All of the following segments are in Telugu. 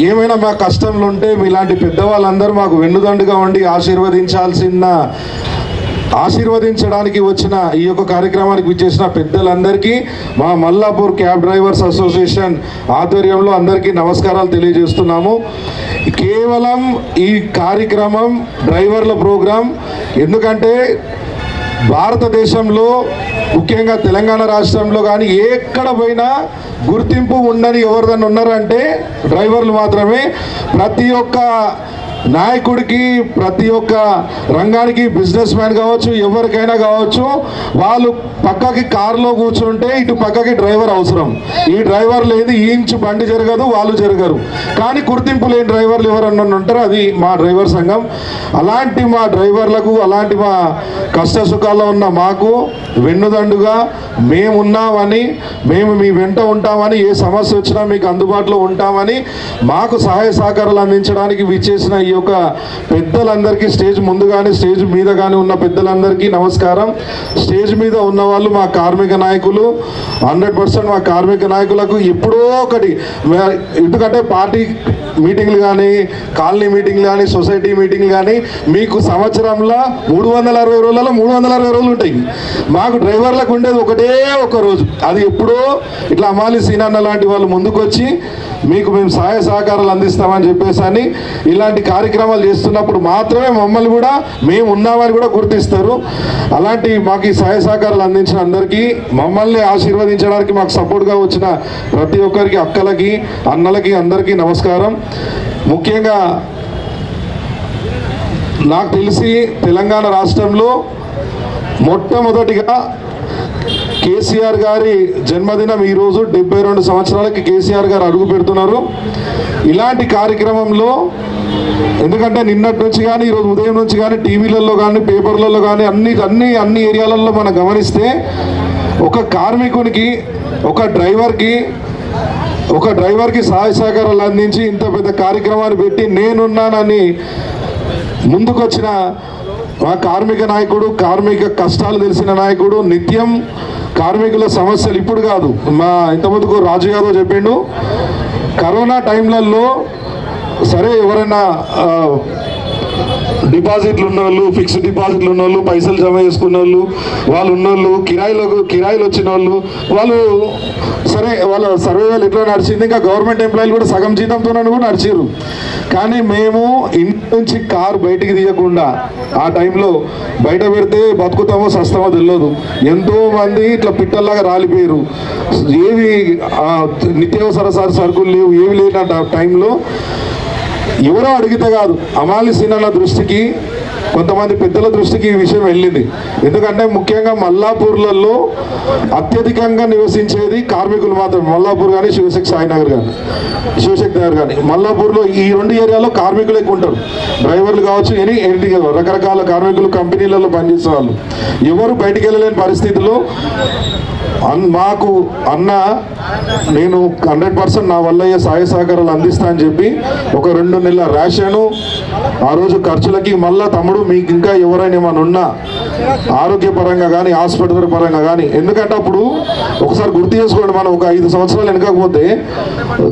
ఏమైనా మా కష్టంలో ఉంటే మీలాంటి పెద్దవాళ్ళందరూ మాకు వెన్నుదండుగా ఉండి ఆశీర్వదించడానికి వచ్చిన ఈ యొక్క కార్యక్రమానికి విచ్చేసిన పెద్దలందరికీ మా మల్లాపూర్ క్యాబ్ డ్రైవర్స్ అసోసియేషన్ ఆధ్వర్యంలో అందరికీ నమస్కారాలు తెలియజేస్తున్నాము. కేవలం ఈ కార్యక్రమం డ్రైవర్ల ప్రోగ్రాం. ఎందుకంటే భారతదేశంలో ముఖ్యంగా తెలంగాణ రాష్ట్రంలో కానీ ఎక్కడ పోయినా గుర్తింపు ఉండని ఎవరిదన్నా ఉన్నారంటే డ్రైవర్లు మాత్రమే. ప్రతి ఒక్క నాయకుడికి, ప్రతి ఒక్క రంగానికి, బిజినెస్ మ్యాన్ కావచ్చు, ఎవరికైనా కావచ్చు, వాళ్ళు పక్కకి కారులో కూర్చుంటే ఇటు పక్కకి డ్రైవర్ అవసరం. ఈ డ్రైవర్ లేదు ఈ ఇంచు బండి జరగదు, వాళ్ళు జరగరు. కానీ గుర్తింపు లేని డ్రైవర్లు ఎవరన్నా ఉంటారో అది మా డ్రైవర్ సంఘం. అలాంటి మా డ్రైవర్లకు, అలాంటి మా కష్ట సుఖాల్లో ఉన్న మాకు వెన్నుదండుగా మేమున్నామని, మేము మీ వెంట ఉంటామని, ఏ సమస్య వచ్చినా మీకు అందుబాటులో ఉంటామని, మాకు సహాయ సహకారాలు అందించడానికి విచ్చేసిన ఈ యొక్క పెద్దలందరికీ, స్టేజ్ ముందు కానీ స్టేజ్ మీద కానీ ఉన్న పెద్దలందరికీ నమస్కారం. స్టేజ్ మీద ఉన్న వాళ్ళు మా కార్మిక నాయకులు, 100% మా కార్మిక నాయకులకు ఎప్పుడో ఒకటి, ఎందుకంటే పార్టీ మీటింగ్లు కానీ, కాలనీ మీటింగ్లు కానీ, సొసైటీ మీటింగ్లు కానీ మీకు సంవత్సరంలో 360 రోజులలో 360 రోజులు ఉంటాయి. మాకు డ్రైవర్లకు ఉండేది ఒకటే ఒక రోజు. అది ఎప్పుడో ఇట్లా అమాలి సీనన్న లాంటి వాళ్ళు ముందుకొచ్చి మీకు మేము సహాయ సహకారాలు అందిస్తామని చెప్పేసి అని ఇలాంటి కార్యక్రమాలు చేస్తున్నప్పుడు మాత్రమే మమ్మల్ని కూడా మేము ఉన్నామని కూడా గుర్తిస్తారు. అలాంటి మాకు ఈ సహాయ సహకారాలు అందించిన అందరికీ, మమ్మల్ని ఆశీర్వదించడానికి మాకు సపోర్ట్గా వచ్చిన ప్రతి ఒక్కరికి, అక్కలకి, అన్నలకి, అందరికీ నమస్కారం. ముఖ్యంగా నాకు తెలిసి తెలంగాణ రాష్ట్రంలో మొట్టమొదటిగా కేసీఆర్ గారి జన్మదినం ఈరోజు 72 సంవత్సరాలకి కేసీఆర్ గారు అడుగు పెడుతున్నారు. ఇలాంటి కార్యక్రమంలో, ఎందుకంటే నిన్నటి నుంచి కానీ ఈరోజు ఉదయం నుంచి కానీ టీవీలలో కానీ పేపర్లలో కానీ అన్ని ఏరియాలలో మనం గమనిస్తే ఒక కార్మికునికి, ఒక డ్రైవర్కి సహాయ సహకారాలు అందించి ఇంత పెద్ద కార్యక్రమాన్ని పెట్టి నేనున్నానని ముందుకొచ్చిన మా కార్మిక నాయకుడు, కార్మిక కష్టాలు తెలిసిన నాయకుడు, నిత్యం కార్మికుల సమస్యలు ఇప్పుడు కాదు, మా ఇంతమందికి రాజు యాదవ్ చెప్పిండు, కరోనా టైంలలో సరే ఎవరైనా డిపాజిట్లు ఉన్నోళ్ళు, ఫిక్స్డ్ డిపాజిట్లు ఉన్నోళ్ళు, పైసలు జమ చేసుకున్న వాళ్ళు ఉన్నోళ్ళు, కిరాయిలు వచ్చిన వాళ్ళు సరే వాళ్ళ సర్వేలు ఎట్లా నడిచింది. ఇంకా గవర్నమెంట్ ఎంప్లాయీలు కూడా సగం జీతంతో కూడా నడిచారు. కానీ మేము ఇంటి నుంచి కారు బయటికి తీయకుండా ఆ టైంలో బయట పెడితే బతుకుతామో సస్తామో తెలియదు. ఎంతోమంది ఇట్లా పిట్టల్లాగా రాలిపోయారు. ఏవి నిత్యావసర సరుకులు లేవు, ఏవి లేని టైంలో ఎవరో అడిగితే కాదు, అమాలి సీనన్న దృష్టికి, కొంతమంది పెద్దల దృష్టికి ఈ విషయం వెళ్ళింది. ఎందుకంటే ముఖ్యంగా మల్లాపూర్లలో అత్యధికంగా నివసించేది కార్మికులు మాత్రమే. మల్లాపూర్ కానీ శివశక్తి నగర్ కానీ మల్లాపూర్లో ఈ 2 ఏరియాలో కార్మికులు ఎక్కువ ఉంటారు. డ్రైవర్లు కావచ్చు, రకరకాల కార్మికులు కంపెనీలలో పనిచేసే వాళ్ళు ఎవరు బయటికి వెళ్ళలేని పరిస్థితుల్లో మాకు అన్న నేను 100% నా వల్ల సహాయ సహకారాలు అందిస్తా అని చెప్పి ఒక 2 నెలల రేషను, ఆ రోజు ఖర్చులకి, మళ్ళా తమ్ముడు మీకు ఇంకా ఎవరైనా ఏమైనా ఉన్నా ఆరోగ్యపరంగా కానీ హాస్పిటల్ పరంగా కానీ, ఎందుకంటే అప్పుడు ఒకసారి గుర్తు చేసుకోండి, మనం ఒక 5 సంవత్సరాలు వెనకపోతే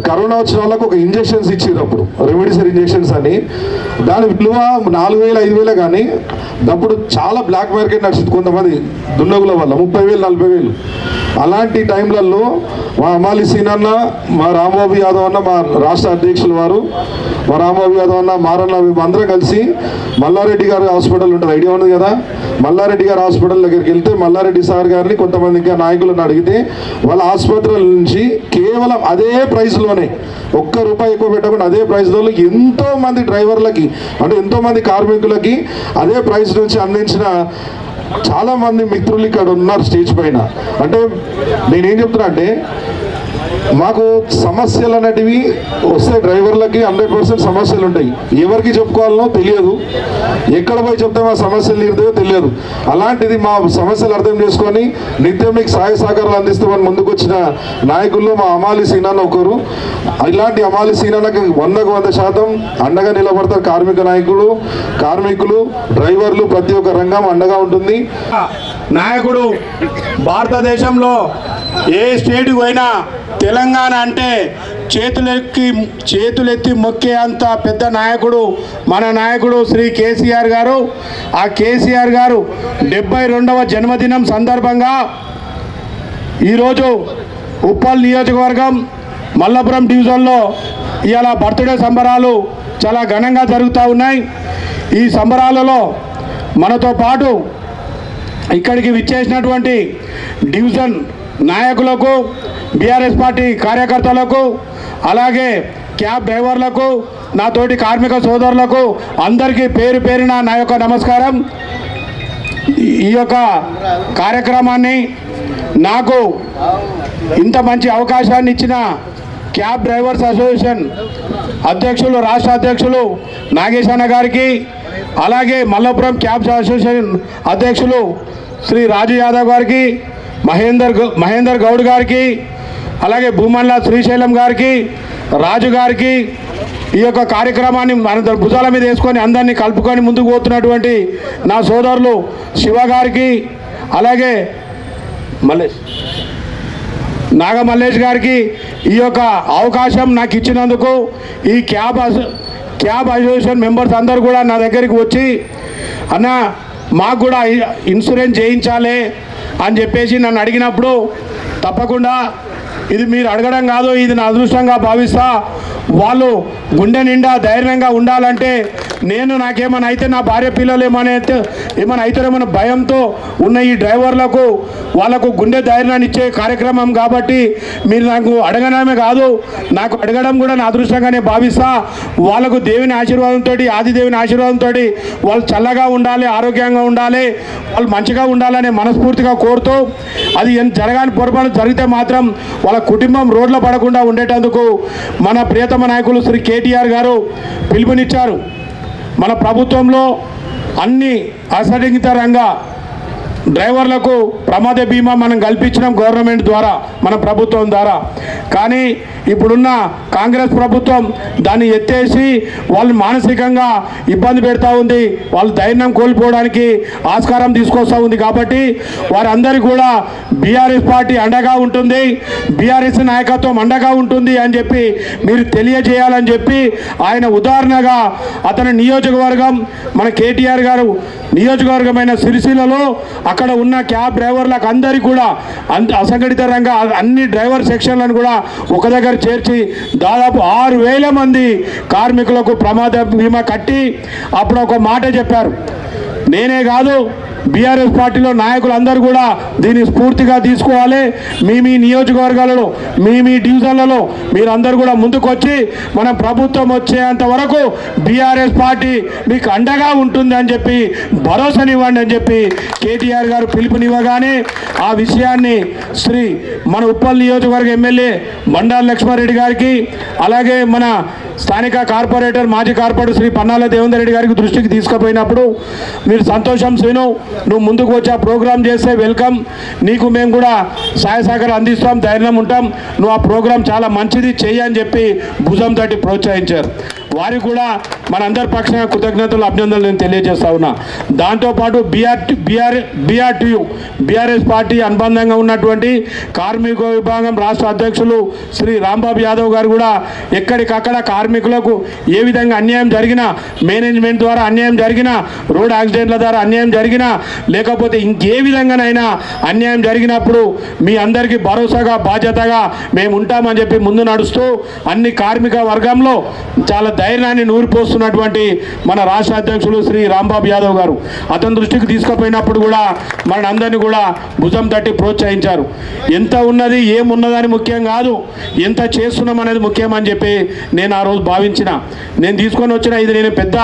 కరోనా వచ్చిన వాళ్ళకు ఒక ఇంజెక్షన్స్ ఇచ్చారు అప్పుడు, రెమెడీసర్ ఇంజెక్షన్స్ అని. దాని విలువ 4,000 5,000 కానీ అప్పుడు చాలా బ్లాక్ మార్కెట్ నడిచింది. కొంతమంది దుండగుల వల్ల 30,000 40,000. అలాంటి టైంలలో మా అమాలి సీనన్న, మా రాంబాబు యాదవ్ అన్న, మా రాష్ట్ర అధ్యక్షులు వారు, మా రాంబాబు యాదవ్ అన్న, మారన్న, అందరం కలిసి మల్లారెడ్డి గారి హాస్పిటల్ ఉంటుంది, ఐడియా ఉంది కదా, మల్లారెడ్డి గారి హాస్పిటల్ దగ్గరికి వెళ్తే మల్లారెడ్డి సార్ గారిని కొంతమంది ఇంకా నాయకులను అడిగితే వాళ్ళ ఆసుపత్రుల నుంచి కేవలం అదే ప్రైస్లోనే, ₹1 ఎక్కువ పెట్టకుండా అదే ప్రైస్లో ఎంతోమంది డ్రైవర్లకి, అంటే ఎంతోమంది కార్మికులకి అదే ప్రైస్ నుంచి అందించిన చాలామంది మిత్రులు ఇక్కడ ఉన్నారు స్టేజ్ పైన. అంటే నేనేం చెప్తున్నా అంటే, మాకు సమస్యలు అనేటివి వస్తే డ్రైవర్లకి 100% సమస్యలు ఉంటాయి. ఎవరికి చెప్పుకోవాలనో తెలియదు, ఎక్కడ పోయి చెప్తే మా సమస్యలు తీరుతాయో తెలియదు. అలాంటిది మా సమస్యలు అర్థం చేసుకొని నిత్యం మీకు సహాయ సహకారాలు అందిస్తామని ముందుకు వచ్చిన నాయకుల్లో మా అమాలి సీనన్న ఒకరు. ఇలాంటి అమాలి సీనన్నకి 100% అండగా నిలబడతారు కార్మికులు, డ్రైవర్లు, ప్రతి ఒక్క రంగం అండగా ఉంటుంది. నాయకుడు భారతదేశంలో ఏ స్టేట్కి పోయినా తెలంగాణ అంటే చేతులెత్తి మొక్కే అంత పెద్ద నాయకుడు మన నాయకుడు శ్రీ కేసీఆర్ గారు. ఆ కేసీఆర్ గారు 72వ జన్మదినం సందర్భంగా ఈరోజు ఉప్పల్ నియోజకవర్గం మల్లాపురం డివిజన్లో ఇవాళ బర్త్డే సంబరాలు చాలా ఘనంగా జరుగుతూ ఉన్నాయి. ఈ సంబరాలలో మనతో పాటు ఇక్కడికి విచ్చేసినటువంటి డివిజన్ నాయకులకు, బీఆర్ఎస్ పార్టీ కార్యకర్తలకు, అలాగే క్యాబ్ డ్రైవర్లకు, నా తోటి కార్మిక సోదరులకు అందరికీ పేరు పేరున నా యొక్క నమస్కారం. ఈ యొక్క కార్యక్రమాన్ని నాకు ఇంత మంచి అవకాశాన్ని ఇచ్చిన క్యాబ్ డ్రైవర్స్ అసోసియేషన్ అధ్యక్షులు, రాష్ట్ర అధ్యక్షులు నాగేశ్ అన్న గారికి, అలాగే మల్లాపురం క్యాబ్స్ అసోసియేషన్ అధ్యక్షులు శ్రీ రాజు యాదవ్ గారికి, మహేందర్ గౌడ్ గారికి, అలాగే భూమన్ల శ్రీశైలం గారికి, రాజు గారికి, ఈ యొక్క కార్యక్రమాన్ని మన భుజాల మీద వేసుకొని అందరినీ కలుపుకొని ముందుకు పోతున్నటువంటి నా సోదరులు శివ గారికి, అలాగే నాగమల్లేష్ గారికి ఈ యొక్క అవకాశం నాకు ఇచ్చినందుకు, ఈ క్యాబ్ అసోసియేషన్ మెంబర్స్ అందరూ కూడా నా దగ్గరికి వచ్చి అన్న మాకు కూడా ఇన్సూరెన్స్ చేయించాలి అని చెప్పేసి నన్ను అడిగినప్పుడు, తప్పకుండా ఇది మీరు అడగడం కాదు, ఇది నా అదృష్టంగా భావిస్తా. వాళ్ళు గుండె నిండా ధైర్యంగా ఉండాలంటే నేను నాకేమైనా అయితే నా భార్య పిల్లలు ఏమైనా అవుతారేమన్న భయంతో ఉన్న ఈ డ్రైవర్లకు వాళ్ళకు గుండె ధైర్యాన్ని ఇచ్చే కార్యక్రమం కాబట్టి మీరు నాకు అడగడమే కాదు, నాకు అడగడం కూడా నా అదృష్టంగానే భావిస్తా. వాళ్ళకు దేవుని ఆశీర్వాదంతో, ఆదిదేవుని ఆశీర్వాదంతో వాళ్ళు చల్లగా ఉండాలి, ఆరోగ్యంగా ఉండాలి, వాళ్ళు మంచిగా ఉండాలని మనస్ఫూర్తిగా కోరుతూ, అది జరగాని పొరపాటు జరిగితే మాత్రం వాళ్ళ కుటుంబం రోడ్ల పడకుండా ఉండేటందుకు మన ప్రియతమ నాయకులు శ్రీ కేటీఆర్ గారు పిలుపునిచ్చారు. మన ప్రభుత్వంలో అన్ని అసంఘటిత రంగ డ్రైవర్లకు ప్రమాద బీమా మనం కల్పించినాం గవర్నమెంట్ ద్వారా, మన ప్రభుత్వం ద్వారా. కానీ ఇప్పుడున్న కాంగ్రెస్ ప్రభుత్వం దాన్ని ఎత్తేసి వాళ్ళు మానసికంగా ఇబ్బంది పెడతా ఉంది, వాళ్ళు ధైర్యం కోల్పోవడానికి ఆస్కారం తీసుకొస్తూ ఉంది. కాబట్టి వారందరికీ కూడా బీఆర్ఎస్ పార్టీ అండగా ఉంటుంది, బీఆర్ఎస్ నాయకత్వం అండగా ఉంటుంది అని చెప్పి మీరు తెలియజేయాలని చెప్పి ఆయన ఉదాహరణగా అతని నియోజకవర్గం, మన కేటీఆర్ గారు నియోజకవర్గమైన సిరిసిల్లలో అక్కడ ఉన్న క్యాబ్ డ్రైవర్లకు అందరికీ కూడా అసంఘటిత రంగ అన్ని డ్రైవర్ సెక్షన్లను కూడా ఒక దగ్గర చేర్చి దాదాపు 6,000 మంది కార్మికులకు ప్రమాద బీమా కట్టి అప్పుడు ఒక మాట చెప్పారు. నేనే కాదు, బీఆర్ఎస్ పార్టీలో నాయకులు అందరూ కూడా దీన్ని స్ఫూర్తిగా తీసుకోవాలి. మీ నియోజకవర్గాలలో, మీ డివిజన్లలో మీరందరూ కూడా ముందుకొచ్చి మనం ప్రభుత్వం వచ్చేంత వరకు బీఆర్ఎస్ పార్టీ మీకు అండగా ఉంటుంది అని చెప్పి భరోసానివ్వండి అని చెప్పి కేటీఆర్ గారు పిలుపునివ్వగానే ఆ విషయాన్ని మన ఉప్పల్ నియోజకవర్గ ఎమ్మెల్యే బండారు లక్ష్మారెడ్డి గారికి, అలాగే మన స్థానిక కార్పొరేటర్, మాజీ కార్పొరేటర్ శ్రీ పన్నాల దేవేందర్ రెడ్డి గారికి దృష్టికి తీసుకుపోయినప్పుడు మీరు సంతోషం శ్రీను, నువ్వు ముందుకు వచ్చి ఆ ప్రోగ్రాం చేస్తే వెల్కమ్, నీకు మేము కూడా సహాయ సహకారం అందిస్తాం, ధైర్యం ఉంటాం, నువ్వు ఆ ప్రోగ్రాం చాలా మంచిది చెయ్యి అని చెప్పి భుజం తట్టి ప్రోత్సహించారు. వారికి కూడా మనందరి పక్షంగా కృతజ్ఞతలు, అభినందనలు నేను తెలియజేస్తా ఉన్నా. దాంతోపాటు బీఆర్ఎస్ పార్టీ అనుబంధంగా ఉన్నటువంటి కార్మిక విభాగం రాష్ట్ర అధ్యక్షులు శ్రీ రాంబాబు యాదవ్ గారు కూడా ఎక్కడికక్కడ కార్మికులకు ఏ విధంగా అన్యాయం జరిగినా, మేనేజ్మెంట్ ద్వారా అన్యాయం జరిగినా, రోడ్ యాక్సిడెంట్ల ద్వారా అన్యాయం జరిగినా, లేకపోతే ఇంకే విధంగానైనా అన్యాయం జరిగినప్పుడు మీ అందరికీ భరోసాగా, బాధ్యతగా మేము ఉంటామని చెప్పి ముందు నడుస్తూ అన్ని కార్మిక వర్గంలో చాలా ధైర్యాన్ని నూరిపోస్తున్నటువంటి మన రాష్ట్ర అధ్యక్షులు శ్రీ రాంబాబు యాదవ్ గారు అతని దృష్టికి తీసుకుపోయినప్పుడు కూడా మన అందరినీ కూడా భుజం తట్టి ప్రోత్సహించారు. ఎంత ఉన్నది ఏమున్నదని ముఖ్యం కాదు, ఎంత చేస్తున్నాం అనేది ముఖ్యం అని చెప్పి నేను ఆ రోజు భావించిన. నేను తీసుకొని వచ్చిన ఇది నేను పెద్ద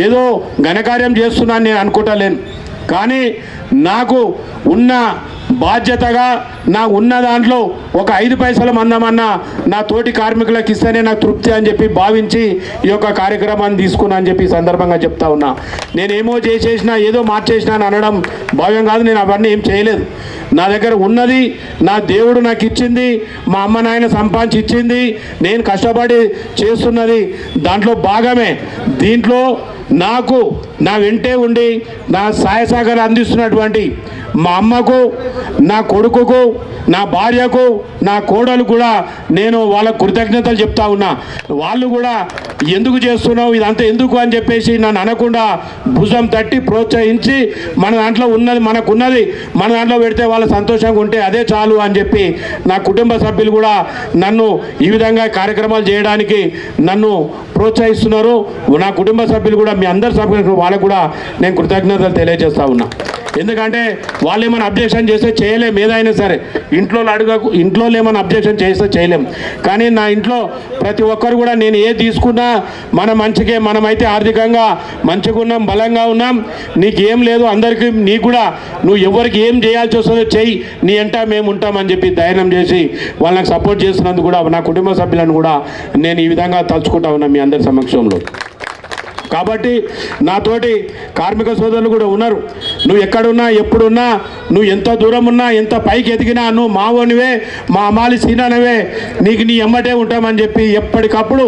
ఏదో ఘనకార్యం చేస్తున్నాను నేను అనుకుంటలేను. కానీ నాకు ఉన్న బాధ్యతగా నా ఉన్న దాంట్లో ఒక 5 పైసలు మందమన్నా నా తోటి కార్మికులకు ఇస్తేనే నాకు తృప్తి అని చెప్పి భావించి ఈ యొక్క కార్యక్రమాన్ని తీసుకున్నా అని చెప్పి సందర్భంగా చెప్తా ఉన్నా. నేనేమో చేసేసినా, ఏదో మార్చేసినా అని అనడం భావ్యం కాదు. నేను అవన్నీ ఏం చేయలేదు. నా దగ్గర ఉన్నది నా దేవుడు నాకు ఇచ్చింది, మా అమ్మ నాయన సంపాదించి ఇచ్చింది, నేను కష్టపడి చేస్తున్నది దాంట్లో భాగమే. దీంట్లో నాకు నా వెంటే ఉండి నా సహాయ సహకారం అందిస్తున్నటువంటి మా అమ్మకు, నా కొడుకుకు, నా భార్యకు, నా కోడలు కూడా నేను వాళ్ళ కృతజ్ఞతలు చెప్తా ఉన్నా. వాళ్ళు కూడా ఎందుకు చేస్తున్నావు ఇదంతా ఎందుకు అని చెప్పేసి నన్ను అనకుండా భుజం తట్టి ప్రోత్సహించి మన దాంట్లో ఉన్నది మనకున్నది మన దాంట్లో పెడితే వాళ్ళ సంతోషంగా ఉంటే అదే చాలు అని చెప్పి నా కుటుంబ సభ్యులు కూడా నన్ను ఈ విధంగా కార్యక్రమాలు చేయడానికి నన్ను ప్రోత్సహిస్తున్నారు. నా కుటుంబ సభ్యులు కూడా మీ అందరి సభ్యులకు వాళ్ళకు కూడా నేను కృతజ్ఞతలు తెలియజేస్తా ఉన్నా. ఎందుకంటే వాళ్ళు ఏమైనా అబ్జెక్షన్ చేస్తే చేయలేము, ఏదైనా సరే ఇంట్లో ఏమైనా అబ్జెక్షన్ చేస్తే చేయలేం. కానీ నా ఇంట్లో ప్రతి ఒక్కరు కూడా నేను ఏది తీసుకున్నా మన మంచికే, మనమైతే ఆర్థికంగా మంచిగా ఉన్నాం, బలంగా ఉన్నాం, నీకేం లేదు, అందరికీ నీకు కూడా నువ్వు ఎవరికి ఏం చేయాల్సి వస్తుందో చెయ్యి, నీ అంటా మేము ఉంటామని చెప్పి ధైర్యం చేసి వాళ్ళకి సపోర్ట్ చేస్తున్నందుకు కూడా నా కుటుంబ సభ్యులను కూడా నేను ఈ విధంగా తలుచుకుంటా ఉన్నా మీ అందరి సమక్షంలో. కాబట్టి నాతోటి కార్మిక సోదరులు కూడా ఉన్నారు. నువ్వు ఎక్కడున్నా ఎప్పుడున్నా నువ్వు ఎంత దూరం ఉన్నా ఎంత పైకి ఎదిగినా నువ్వు మావోనివే, మా అమాలి సీనానవే, నీకు నీ ఎమ్మటే ఉంటామని చెప్పి ఎప్పటికప్పుడు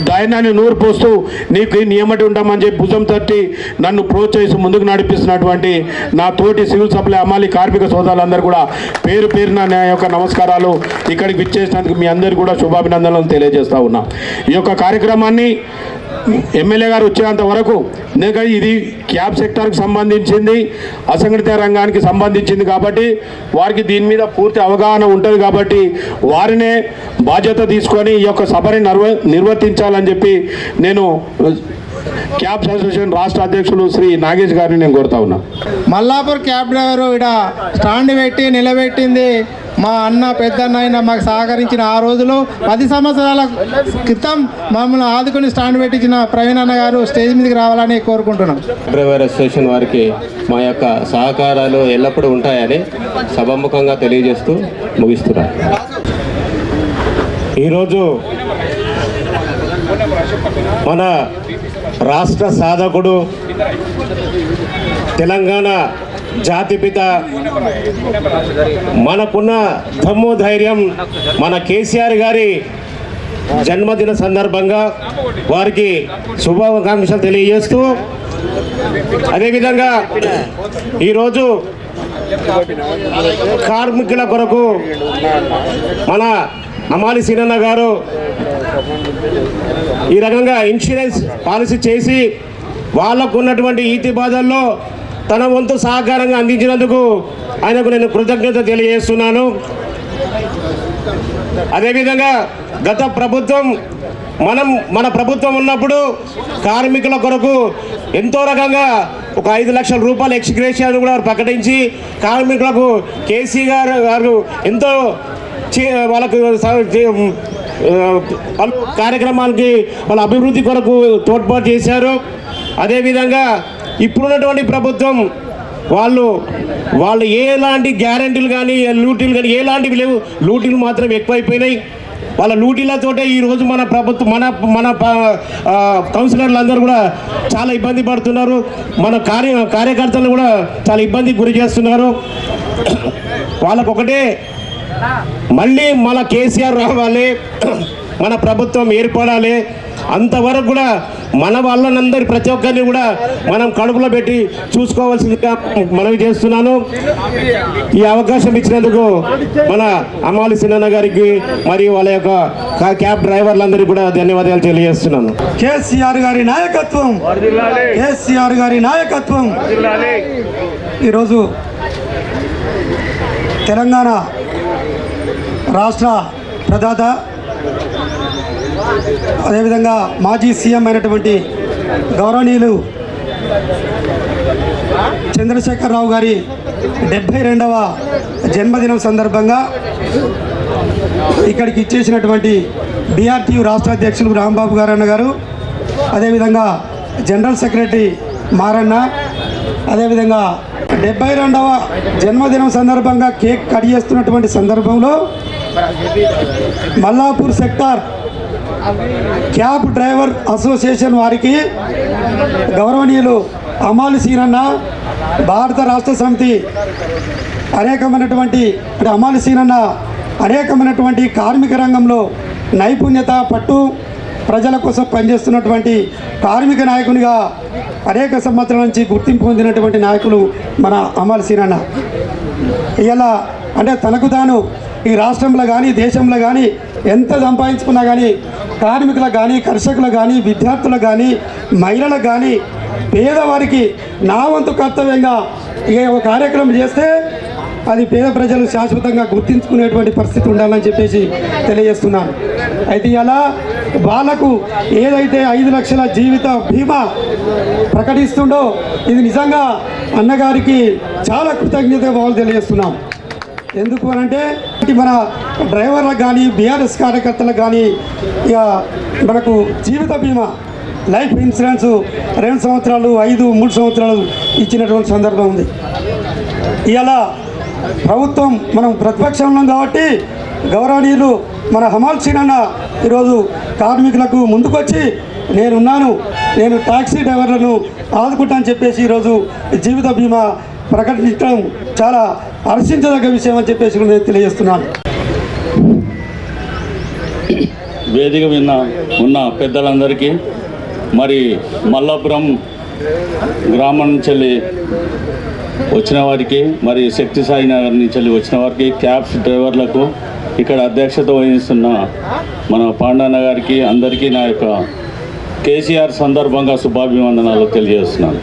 ధైర్యాన్ని నూరు పోస్తూ నీకు నీ ఎమ్మటే ఉంటామని చెప్పి భుజం తట్టి నన్ను ప్రోత్సహిస్తూ ముందుకు నడిపిస్తున్నటువంటి నా తోటి సివిల్ సప్లై అమాలి కార్మిక సోదరులందరూ కూడా పేరు పేరున నా యొక్క నమస్కారాలు. ఇక్కడికి విచ్చేసినందుకు మీ అందరికీ కూడా శుభాభినందనలు తెలియజేస్తూ ఉన్నా. ఈ యొక్క కార్యక్రమాన్ని ఎమ్మెల్యే గారు వచ్చేంత వరకు ఎందుకంటే ఇది క్యాబ్ సెక్టార్కి సంబంధించింది, అసంఘటిత రంగానికి సంబంధించింది కాబట్టి వారికి దీని మీద పూర్తి అవగాహన ఉంటుంది కాబట్టి వారినే బాధ్యత తీసుకొని ఈ యొక్క సభని నిర్వర్తించాలని చెప్పి నేను క్యాబ్ అసోసియేషన్ రాష్ట్ర అధ్యక్షులు శ్రీ నాగేష్ గారిని నేను కోరుతా ఉన్నా. మల్లాపూర్ క్యాబ్ డ్రైవరు ఇక్కడ స్టాండ్ పెట్టి నిలబెట్టింది మా అన్న పెద్దన్న అయినా మాకు సహకరించిన ఆ రోజులు 10 సంవత్సరాల క్రితం మమ్మల్ని ఆదుకుని స్టాండ్ పెట్టించిన ప్రవీణ్ అన్న గారు స్టేజ్ మీదకి రావాలని కోరుకుంటున్నాం. డ్రైవర్ అసోసియేషన్ వారికి మా యొక్క సహకారాలు ఎల్లప్పుడూ ఉంటాయని సభాముఖంగా తెలియజేస్తూ ముగిస్తున్నాను. ఈరోజు మన రాష్ట్ర సాధకుడు, తెలంగాణ జాతిపిత, మనకున్న దమ్ము ధైర్యం మన కేసీఆర్ గారి జన్మదిన సందర్భంగా వారికి శుభాకాంక్షలు తెలియజేస్తూ, అదేవిధంగా ఈరోజు కార్మికుల కొరకు మన అమాలి సీనన్న గారు ఈ రకంగా ఇన్సూరెన్స్ పాలసీ చేసి వాళ్ళకు ఉన్నటువంటి ఈతి బాధల్లో తన వంతు సహకారంగా అందించినందుకు ఆయనకు నేను కృతజ్ఞత తెలియజేస్తున్నాను. అదేవిధంగా గత ప్రభుత్వం మన ప్రభుత్వం ఉన్నప్పుడు కార్మికుల కొరకు ఎంతో రకంగా ఒక 5 లక్షల రూపాయల ఎక్స్గ్రేషియాను కూడా ప్రకటించి కార్మికులకు కేసీఆర్ గారు ఎంతో వాళ్ళకు కార్యక్రమాలకి వాళ్ళ అభివృద్ధి కొరకు తోడ్పాటు చేశారు. అదేవిధంగా ఇప్పుడున్నటువంటి ప్రభుత్వం వాళ్ళు ఎలాంటి గ్యారంటీలు కానీ లూటీలు కానీ ఎలాంటివి లేవు, లూటీలు మాత్రం ఎక్కువైపోయినాయి. వాళ్ళ లూటీలతోటే ఈరోజు మన ప్రభుత్వం మన కౌన్సిలర్లు అందరూ కూడా చాలా ఇబ్బంది పడుతున్నారు. మన కార్యకర్తలు కూడా చాలా ఇబ్బందికి గురి చేస్తున్నారు. వాళ్ళకొకటే మళ్ళీ మన కేసీఆర్ రావాలి, మన ప్రభుత్వం ఏర్పడాలి. అంతవరకు కూడా మన వాళ్ళనందరి ప్రతి ఒక్కరిని కూడా మనం కడుపులో పెట్టి చూసుకోవాల్సిందిగా మనవి చేస్తున్నాను. ఈ అవకాశం ఇచ్చినందుకు మన అమాలి సీనన్న గారికి మరియు వాళ్ళ యొక్క క్యాబ్ డ్రైవర్లందరికీ కూడా ధన్యవాదాలు తెలియజేస్తున్నాను. కేసీఆర్ గారి నాయకత్వం, కేసీఆర్ గారి నాయకత్వం. ఈరోజు తెలంగాణ రాష్ట్ర ప్రదాత, అదేవిధంగా మాజీ సీఎం అయినటువంటి గౌరవనీయులు చంద్రశేఖరరావు గారి 72వ జన్మదినం సందర్భంగా ఇక్కడికి ఇచ్చేసినటువంటి బీఆర్టీయూ రాష్ట్ర అధ్యక్షులు రాంబాబు గారన్న గారు, అదేవిధంగా జనరల్ సెక్రటరీ మారన్న, అదేవిధంగా 72వ జన్మదినం సందర్భంగా కేక్ కట్ చేస్తున్నటువంటి సందర్భంలో Mallapur sector cab driver association వారికి గౌరవనీయులు అమాలి సీనన్న, భారత రాష్ట్ర సమితి అనేకమైనటువంటి అమాలి సీనన్న అనేకమైనటువంటి కార్మిక రంగంలో నైపుణ్యత, పట్టు, ప్రజల కోసం పనిచేస్తున్నటువంటి కార్మిక నాయకునిగా అనేక సంవత్సరాల నుంచి గుర్తింపు పొందినటువంటి నాయకులు మన అమాలి సీనన్న. ఇలా అంటే తనకు తాను ఈ రాష్ట్రంలో కానీ దేశంలో కానీ ఎంత సంపాదించుకున్నా కానీ కార్మికులకు కానీ కర్షకులకు కానీ విద్యార్థులకు కానీ మహిళలకు కానీ పేదవారికి నా వంతు కర్తవ్యంగా ఒక కార్యక్రమం చేస్తే అది పేద ప్రజలు శాశ్వతంగా గుర్తించుకునేటువంటి పరిస్థితి ఉండాలని చెప్పేసి తెలియజేస్తున్నాను. అయితే ఇలా వాళ్ళకు ఏదైతే 5 లక్షల జీవిత బీమా ప్రకటిస్తుండో ఇది నిజంగా అన్నగారికి చాలా కృతజ్ఞత భావాలు తెలియజేస్తున్నాం. ఎందుకు అనంటే మన డ్రైవర్లకు కానీ బీఆర్ఎస్ కార్యకర్తలకు కానీ ఇక మనకు జీవిత బీమా లైఫ్ ఇన్సూరెన్స్ 2 సంవత్సరాలు 3 సంవత్సరాలు ఇచ్చినటువంటి సందర్భం ఉంది. ఇలా ప్రభుత్వం మనం ప్రతిపక్షంలో కాబట్టి గౌరవనీయులు మన హమాల్ సీనన్న ఈరోజు కార్మికులకు ముందుకొచ్చి నేను టాక్సీ డ్రైవర్లను ఆదుకుంటా అని చెప్పేసి ఈరోజు జీవిత బీమా ప్రకటించడం చాలా హర్షించదగ్గ విషయం అని చెప్పేసి నేను తెలియజేస్తున్నాను. వేదిక విన్న ఉన్న పెద్దలందరికీ మరి మల్లాపురం గ్రామం నుంచి వచ్చిన వారికి మరి శక్తి సాయి నగర్ నుంచి వచ్చిన వారికి క్యాబ్స్ డ్రైవర్లకు ఇక్కడ అధ్యక్షత వహిస్తున్న మన పాండన్న గారికి అందరికీ నా యొక్క కేసీఆర్ సందర్భంగా శుభాభివందనాలు తెలియజేస్తున్నాను.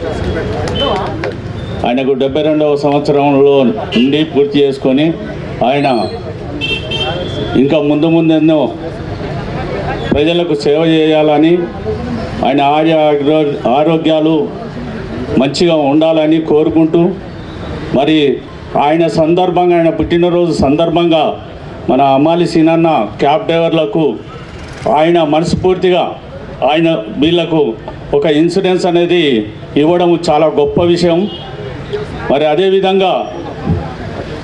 ఆయనకు 72వ సంవత్సరంలో నుండి పూర్తి చేసుకొని ఆయన ఇంకా ముందు ప్రజలకు సేవ చేయాలని ఆయన ఆరోగ్యాలు మంచిగా ఉండాలని కోరుకుంటూ మరి ఆయన పుట్టినరోజు సందర్భంగా మన అమ్మాలి సీనన్న క్యాబ్ డ్రైవర్లకు ఆయన మనస్ఫూర్తిగా వీళ్లకు ఒక ఇన్సూరెన్స్ అనేది ఇవ్వడం చాలా గొప్ప విషయం. మరి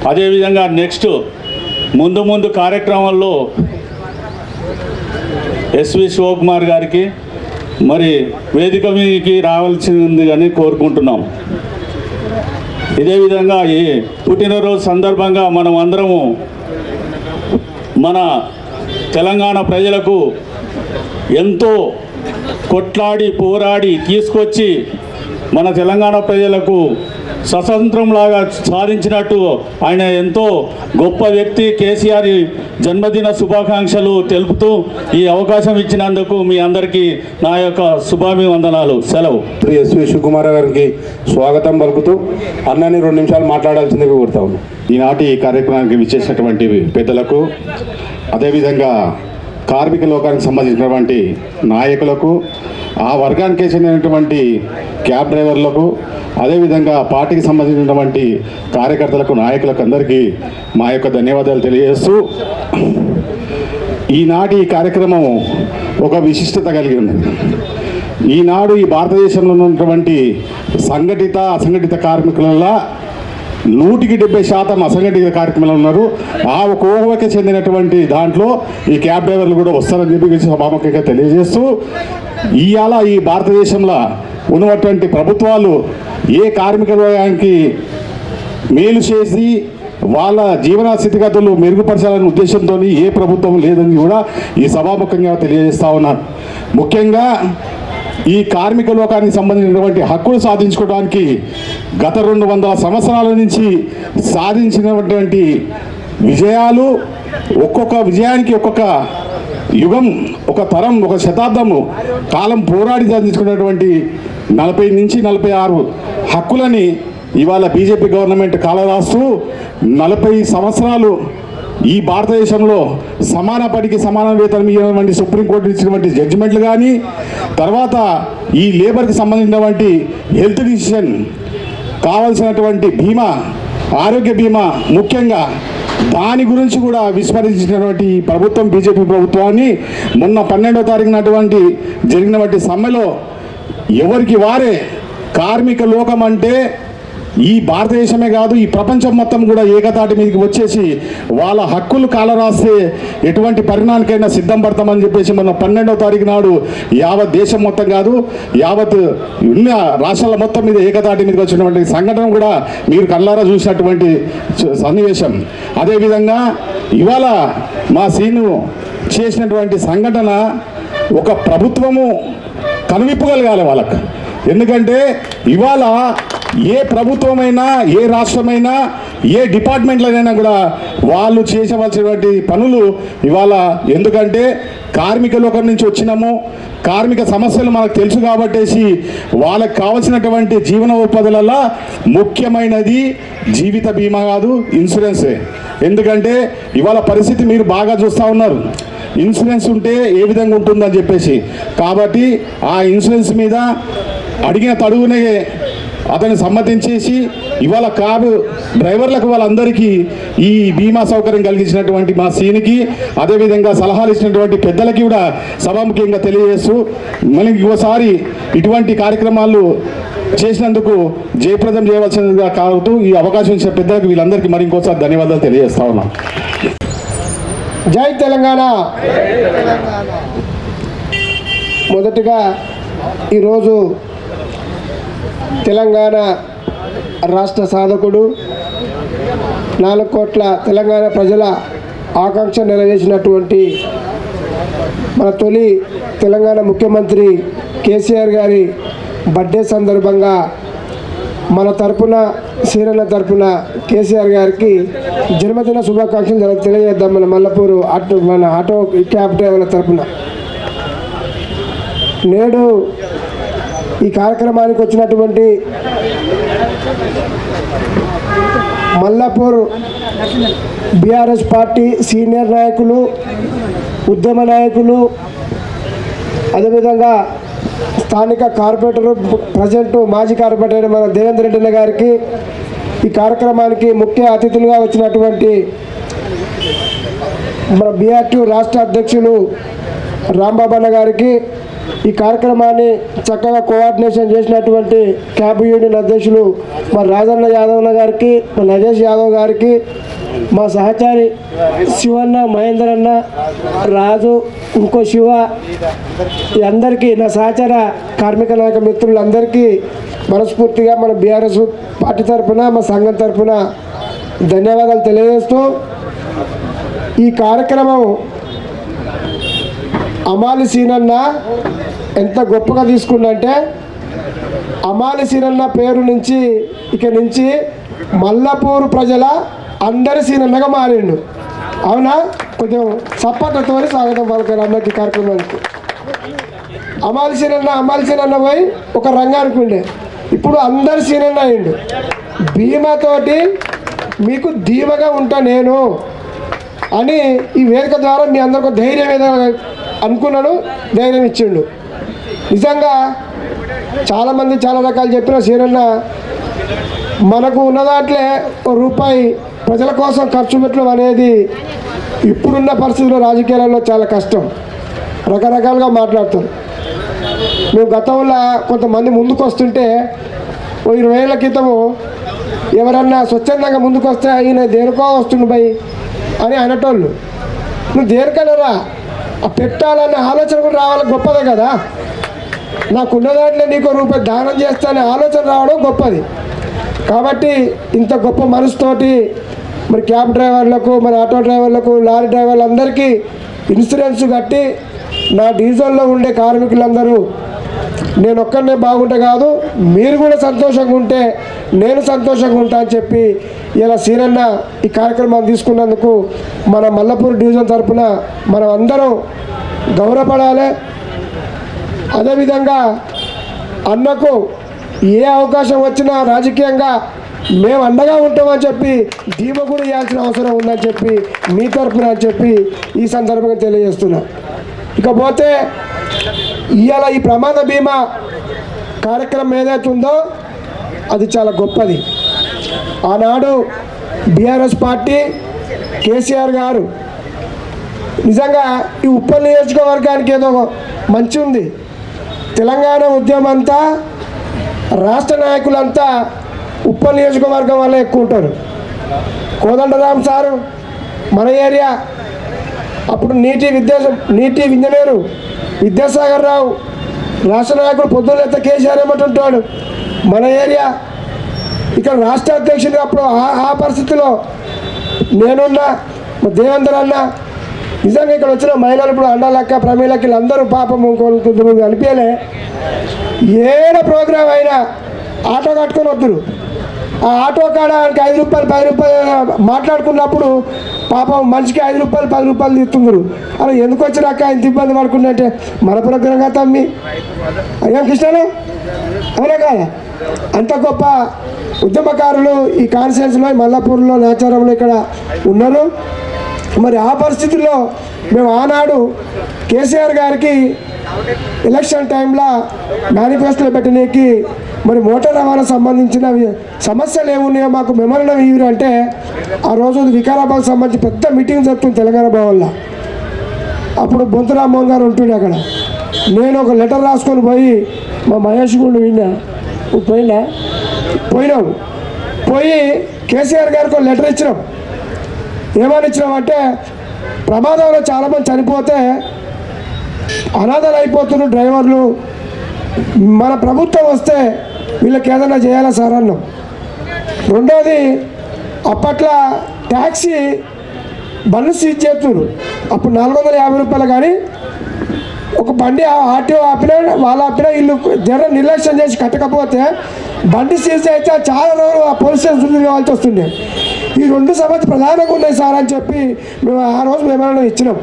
అదేవిధంగా నెక్స్ట్ ముందు కార్యక్రమాల్లో ఎస్వి శివకుమార్ గారికి మరి వేదిక మీదకి రావాల్సింది అని కోరుకుంటున్నాం. ఇదే విధంగా ఈ పుట్టినరోజు సందర్భంగా మనం అందరము మన తెలంగాణ ప్రజలకు ఎంతో కొట్లాడి పోరాడి తీసుకొచ్చి మన తెలంగాణ ప్రజలకు స్వతంత్రంలాగా సాధించినట్టు ఆయన ఎంతో గొప్ప వ్యక్తి. కేసీఆర్ జన్మదిన శుభాకాంక్షలు తెలుపుతూ ఈ అవకాశం ఇచ్చినందుకు మీ అందరికీ నా యొక్క శుభాభివందనాలు. సెలవు. ఎస్వి శివకుమార్ గారికి స్వాగతం పలుకుతూ అన్నని 2 నిమిషాలు మాట్లాడాల్సిందిగా కోరుతా ఉన్నాను. ఈనాటి ఈ కార్యక్రమానికి విచ్చేసినటువంటి పెద్దలకు, అదేవిధంగా కార్మిక లోకానికి సంబంధించినటువంటి నాయకులకు, ఆ వర్గానికి చెందినటువంటి క్యాబ్ డ్రైవర్లకు, అదేవిధంగా పార్టీకి సంబంధించినటువంటి కార్యకర్తలకు, నాయకులకు అందరికీ మా యొక్క ధన్యవాదాలు తెలియజేస్తూ ఈనాటి ఈ కార్యక్రమం ఒక విశిష్టత కలిగి ఉంది. ఈనాడు ఈ భారతదేశంలో ఉన్నటువంటి సంఘటిత అసంఘటిత కార్మికులలో 170% అసంఘటిత కార్యక్రమాలు ఉన్నారు. ఆ కోవకి చెందినటువంటి దాంట్లో ఈ క్యాబ్ డ్రైవర్లు కూడా వస్తారని చెప్పి సభాముఖంగా తెలియజేస్తూ ఇవాళ ఈ భారతదేశంలో ఉన్నటువంటి ప్రభుత్వాలు ఏ కార్మిక వర్గానికి మేలు చేసి వాళ్ళ జీవన స్థితిగతులు మెరుగుపరచాలనే ఉద్దేశంతో ఏ ప్రభుత్వం లేదని కూడా ఈ సభాముఖంగా తెలియజేస్తా ఉన్నాను. ముఖ్యంగా ఈ కార్మిక లోకానికి సంబంధించినటువంటి హక్కులు సాధించుకోవడానికి గత 200 సంవత్సరాల నుంచి సాధించినటువంటి విజయాలు, ఒక్కొక్క విజయానికి ఒక్కొక్క యుగం, ఒక తరం, ఒక శతాబ్దము కాలం పోరాడి సాధించుకున్నటువంటి 40 నుంచి 46 హక్కులని ఇవాళ బీజేపీ గవర్నమెంట్ కాలరాస్తూ 40 సంవత్సరాలు ఈ భారతదేశంలో సమాన పనికి సమాన వేతనం ఇవ్వటువంటి సుప్రీంకోర్టు ఇచ్చినటువంటి జడ్జిమెంట్లు కానీ, తర్వాత ఈ లేబర్కి సంబంధించినటువంటి హెల్త్ డిసిషన్ కావాల్సినటువంటి బీమా, ఆరోగ్య బీమా, ముఖ్యంగా దాని గురించి కూడా విస్మరించినటువంటి ప్రభుత్వం, బీజేపీ ప్రభుత్వాన్ని మొన్న 12వ తారీఖున జరిగినటువంటి సమ్మెలో ఎవరికి వారే కార్మిక లోకం అంటే ఈ భారతదేశమే కాదు ఈ ప్రపంచం మొత్తం కూడా ఏకతాటి మీదకి వచ్చేసి వాళ్ళ హక్కులు కాలరాస్తే ఎటువంటి పరిణామానికైనా సిద్ధం పడతామని చెప్పేసి మొన్న 12వ తారీఖు నాడు యావత్ దేశం మొత్తం కాదు యావత్ ఉన్న రాష్ట్రాల మొత్తం మీద ఏకతాటి మీదకి వచ్చినటువంటి సంఘటన కూడా మీరు కళ్ళారా చూసినటువంటి సన్నివేశం. అదేవిధంగా ఇవాళ మా సీను చేసినటువంటి సంఘటన ఒక ప్రభుత్వము కనువిప్పగలగాలి వాళ్ళకు. ఎందుకంటే ఇవాళ ఏ ప్రభుత్వమైనా, ఏ రాష్ట్రమైనా, ఏ డిపార్ట్మెంట్లైనా కూడా వాళ్ళు చేసవలసినటువంటి పనులు ఇవాళ, ఎందుకంటే కార్మిక లోకం నుంచి వచ్చినాము, కార్మిక సమస్యలు మనకు తెలుసు కాబట్టేసి వాళ్ళకి కావాల్సినటువంటి జీవనోపాధులలో ముఖ్యమైనది జీవిత బీమా కాదు, ఇన్సూరెన్సే. ఎందుకంటే ఇవాళ పరిస్థితి మీరు బాగా చూస్తూ ఉన్నారు, ఇన్సూరెన్స్ ఉంటే ఏ విధంగా ఉంటుందని చెప్పేసి. కాబట్టి ఆ ఇన్సూరెన్స్ మీద అడిగిన తడుగునే అతన్ని సమ్మతించేసి ఇవాళ క్యాబ్ డ్రైవర్లకు వాళ్ళందరికీ ఈ బీమా సౌకర్యం కలిగించినటువంటి మా సీనికి, అదేవిధంగా సలహాలు ఇచ్చినటువంటి పెద్దలకి కూడా సభాముఖ్యంగా తెలియజేస్తూ, మళ్ళీ ఇంకోసారి ఇటువంటి కార్యక్రమాలు చేసినందుకు జయప్రదం చేయవలసిందిగా కావుతూ ఈ అవకాశం ఇచ్చిన పెద్దలకు వీళ్ళందరికీ మరి ఇంకోసారి ధన్యవాదాలు తెలియజేస్తా ఉన్నాం. జై తెలంగాణ. మొదటిగా ఈరోజు తెలంగాణ రాష్ట్ర సాధకుడు, 4 కోట్ల తెలంగాణ ప్రజల ఆకాంక్ష నెరవేర్చినటువంటి మన తొలి తెలంగాణ ముఖ్యమంత్రి కేసీఆర్ గారి బర్త్డే సందర్భంగా మన తరపున, సీరన్న తరపున కేసీఆర్ గారికి జన్మదిన శుభాకాంక్షలు తెలియజేద్దాం. మన మల్లపూరు మన ఆటో క్యాబ్ డ్రైవర్ల తరపున. నేడు ఈ కార్యక్రమానికి వచ్చినటువంటి మల్లాపూర్ బీఆర్ఎస్ పార్టీ సీనియర్ నాయకులు, ఉద్యమ నాయకులు, అదేవిధంగా స్థానిక కార్పొరేటరు, ప్రజెంట్ మాజీ కార్పొరేటర్ మన దేవేంద్ర రెడ్డి గారికి, ఈ కార్యక్రమానికి ముఖ్య అతిథులుగా వచ్చినటువంటి మన బీఆర్టీ రాష్ట్ర అధ్యక్షులు రాంబాబు అన్న గారికి, ఈ కార్యక్రమాన్ని చక్కగా కోఆర్డినేషన్ చేసినటువంటి క్యాబ్ యూనియన్ అధ్యక్షులు మా రాజన్న యాదవ్ గారికి, మా నగేష్ యాదవ్ గారికి, మా సహచారి శివన్న, మహేందర్ అన్న, రాజు, ఇంకో శివ, అందరికీ, నా సహచార కార్మిక నాయక మిత్రులందరికీ మనస్ఫూర్తిగా మన బీఆర్ఎస్ పార్టీ తరఫున, మా సంఘం తరఫున ధన్యవాదాలు తెలియజేస్తూ, ఈ కార్యక్రమం అమాలి సీనన్న ఎంత గొప్పగా తీసుకుందంటే, అమాలి సీనన్న పేరు నుంచి ఇక నుంచి మల్లపూరు ప్రజల అందరి సీనన్నగా మారిండు. అవునా? కొంచెం సప్పట్లతో స్వాగతం పలకారు అన్నకి కార్యక్రమానికి. అమాలి సీనన్న పోయి ఒక రంగానికి ఉండే, ఇప్పుడు అందరి సీనన్న అయిండు. బీమాతోటి మీకు ధీమగా ఉంటా నేను అని ఈ వేదిక ద్వారా మీ అందరికీ ధైర్యం ఏదో అనుకున్నాను, ధైర్యం ఇచ్చిండు. నిజంగా చాలామంది చాలా రకాలు చెప్పిన సీనన్న మనకు ఉన్న దాంట్లో రూపాయి ప్రజల కోసం ఖర్చు పెట్టడం అనేది ఇప్పుడున్న పరిస్థితుల్లో రాజకీయాలలో చాలా కష్టం. రకరకాలుగా మాట్లాడతారు. మేము గతంలో కొంతమంది ముందుకు వస్తుంటే 20 ఏళ్ళ క్రితము ఎవరన్నా స్వచ్ఛందంగా ముందుకు వస్తే ఈయన దేనికో వస్తుండు భయ్ అని అనేటోళ్ళు. నువ్వు దేనికనరా, ఆ పెట్టాలనే ఆలోచన కూడా రావాలి, గొప్పదే కదా. నాకున్న దాంట్లో నీకు రూపాయి దానం చేస్తానే ఆలోచన రావడం గొప్పది. కాబట్టి ఇంత గొప్ప మనసుతోటి మరి క్యాబ్ డ్రైవర్లకు, మరి ఆటో డ్రైవర్లకు, లారీ డ్రైవర్లందరికీ ఇన్సూరెన్స్ కట్టి నా డీజిల్లో ఉండే కార్మికులందరూ నేను ఒక్కనే బాగుంటే కాదు, మీరు కూడా సంతోషంగా ఉంటే నేను సంతోషంగా ఉంటా అని చెప్పి ఇలా సీనన్న ఈ కార్యక్రమాన్ని తీసుకున్నందుకు మన మల్లపూర్ డివిజన్ తరఫున మనం అందరం గౌరవపడాలి. అదేవిధంగా అన్నకు ఏ అవకాశం వచ్చినా రాజకీయంగా మేము అండగా ఉంటామని చెప్పి ధీమా కూడా ఇవ్వాల్సిన అవసరం ఉందని చెప్పి మీ తరఫున అని చెప్పి ఈ సందర్భంగా తెలియజేస్తున్నా. ఇకపోతే ఇవాళ ఈ ప్రమాద బీమా కార్యక్రమం ఏదైతే ఉందో అది చాలా గొప్పది. ఆనాడు బీఆర్ఎస్ పార్టీ కేసీఆర్ గారు నిజంగా ఈ ఉప్పల్ నియోజకవర్గానికి ఏదో మంచి ఉంది. తెలంగాణ ఉద్యమం అంతా రాష్ట్ర నాయకులంతా ఉప్పల్ నియోజకవర్గం వల్ల ఎక్కువ ఉంటారు. కోదండరామ్ సారు మన ఏరియా, అప్పుడు నీటి ఇంజనీరు విద్యాసాగర్ రావు రాష్ట్ర నాయకుడు, పొద్దున్న కేసీఆర్ ఏమంటుంటాడు మన ఏరియా. ఇక్కడ రాష్ట్ర అధ్యక్షుడు అప్పుడు ఆ పరిస్థితిలో నేనున్నా, మా దేవేందర్ అన్న. నిజంగా ఇక్కడ వచ్చిన మహిళలు ఇప్పుడు అన్నలక్క, ప్రమీలకి అందరూ పాపం అనిపించలే. ఏడ ప్రోగ్రాం అయినా ఆటో కట్టుకొని వద్దురు. ఆ ఆటో కాడ ఆయనకి 5 రూపాయలు 10 రూపాయలు మాట్లాడుకున్నప్పుడు పాపం మనిషికి 5 రూపాయలు 10 రూపాయలు తీస్తున్నారు. అలా ఎందుకు వచ్చినాక ఇంత ఇబ్బంది పడుకుంటే మన ప్రోగ్రాంగా తమ్మి అయ్యాం కృష్ణను అవునా కాదా? అంత గొప్ప ఉద్యమకారులు ఈ కాన్స్టిట్యున్సీలో మల్లాపూర్లో నాచారంలో ఇక్కడ ఉన్నారు. మరి ఆ పరిస్థితుల్లో మేము ఆనాడు కేసీఆర్ గారికి ఎలక్షన్ టైంలో మేనిఫెస్టోలో పెట్టడానికి మరి మోటార్ రవాణా సంబంధించిన సమస్యలు ఏమున్నాయో మాకు మెమోరండం ఇవ్వరు అంటే ఆ రోజు వికారాబాద్ సంబంధించి పెద్ద మీటింగ్ జరుగుతుంది తెలంగాణ భవన్లో. అప్పుడు బొంతు రామ్మోహన్ గారు ఉంటుండే అక్కడ. నేను ఒక లెటర్ రాసుకొని పోయి మా మహేష్ గుండు విన్నా పోయి కేసీఆర్ గారికి ఒక లెటర్ ఇచ్చినాం. ఏమని ఇచ్చినామంటే ప్రమాదంలో చాలామంది చనిపోతే అనాథలు అయిపోతున్నారు డ్రైవర్లు, మన ప్రభుత్వం వస్తే వీళ్ళకి ఏదైనా చేయాలా సార్ అన్నాం. రెండోది అప్పట్లో ట్యాక్సీ బండ్లు సీజ్ చేస్తున్నారు. అప్పుడు 450 రూపాయలు కానీ ఒక బండి ఆర్టీఓ ఆపినా వాళ్ళు ఆపినా వీళ్ళు జర నిర్లక్ష్యం చేసి కట్టకపోతే బండి సీజ్ అయితే చాలా రోజులు ఆ పోలీస్ స్టేషన్ కావాల్సి వస్తుండే. ఈ 2 సమస్యలు ప్రధానంగా ఉన్నాయి సార్ అని చెప్పి మేము ఆ రోజు మెమోరండం ఇచ్చినాం.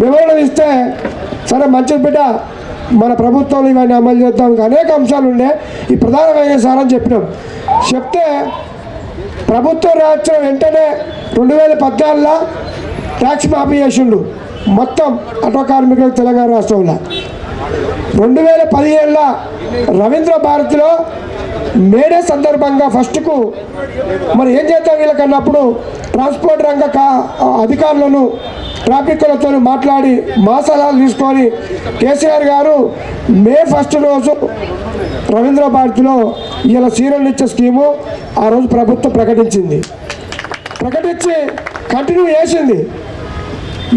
మెమోరండం ఇస్తే సరే మంచి బిడ్డ మన ప్రభుత్వంలో ఇవన్నీ అమలు చేద్దాం, అనేక అంశాలు ఉండే ఈ ప్రధానమైన సార్ అని చెప్పినాం. చెప్తే ప్రభుత్వం రాష్ట్రం వెంటనే 2014లో ట్యాక్స్ మాఫీ చేసిండు మొత్తం ఆటో కార్మికులకు తెలంగాణ రాష్ట్రంలో. 2017లో రవీంద్ర భారతిలో మేడే సందర్భంగా ఫస్ట్కు మరి ఏం చేద్దాం వీళ్ళకన్నప్పుడు ట్రాన్స్పోర్ట్ రంగ అధికారులను ట్రాఫిక్లతో మాట్లాడి మా సలహాలు తీసుకొని కేసీఆర్ గారు మే 1 రోజు రవీంద్ర భారతిలో ఇలా సీరియల్ ఇచ్చే స్కీము ఆ రోజు ప్రభుత్వం ప్రకటించి కంటిన్యూ చేసింది.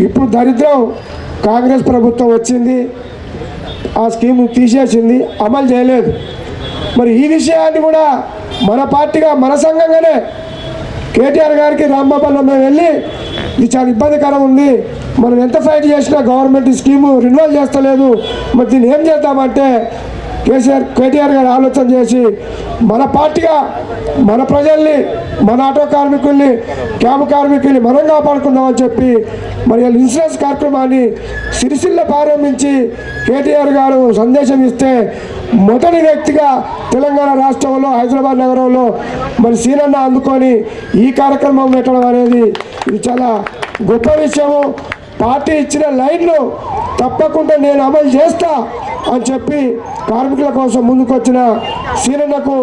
ఇప్పుడు దరిద్రం కాంగ్రెస్ ప్రభుత్వం వచ్చింది, ఆ స్కీమ్ తీసేసింది, అమలు చేయలేదు. మరి ఈ విషయాన్ని కూడా మన పార్టీగా మన సంఘంగానే కేటీఆర్ గారికి రాంబాబులో మేము వెళ్ళి ఇది చాలా ఇబ్బందికరం ఉంది, మనం ఎంత ఫైట్ చేసినా గవర్నమెంట్ ఈ స్కీము రిన్యూవల్ చేస్తలేదు, మరి దీన్ని ఏం చేద్దామంటే కేటీఆర్ గారు ఆలోచన చేసి మన పార్టీగా మన ప్రజల్ని, మన ఆటో కార్మికుల్ని, క్యాబ్ కార్మికుల్ని మనం కాపాడుకుందామని చెప్పి మరి ఇన్సూరెన్స్ కార్యక్రమాన్ని సిరిసిల్ల ప్రారంభించి కేటీఆర్ గారు సందేశం ఇస్తే మొదటి వ్యక్తిగా తెలంగాణ రాష్ట్రంలో హైదరాబాద్ నగరంలో మరి సీనన్న అందుకొని ఈ కార్యక్రమం పెట్టడం అనేది ఇది చాలా గొప్ప విషయము. పార్టీ ఇచ్చిన లైన్లు తప్పకుండా నేను అమలు చేస్తా అని చెప్పి కార్మికుల కోసం ముందుకొచ్చిన సీనన్నకు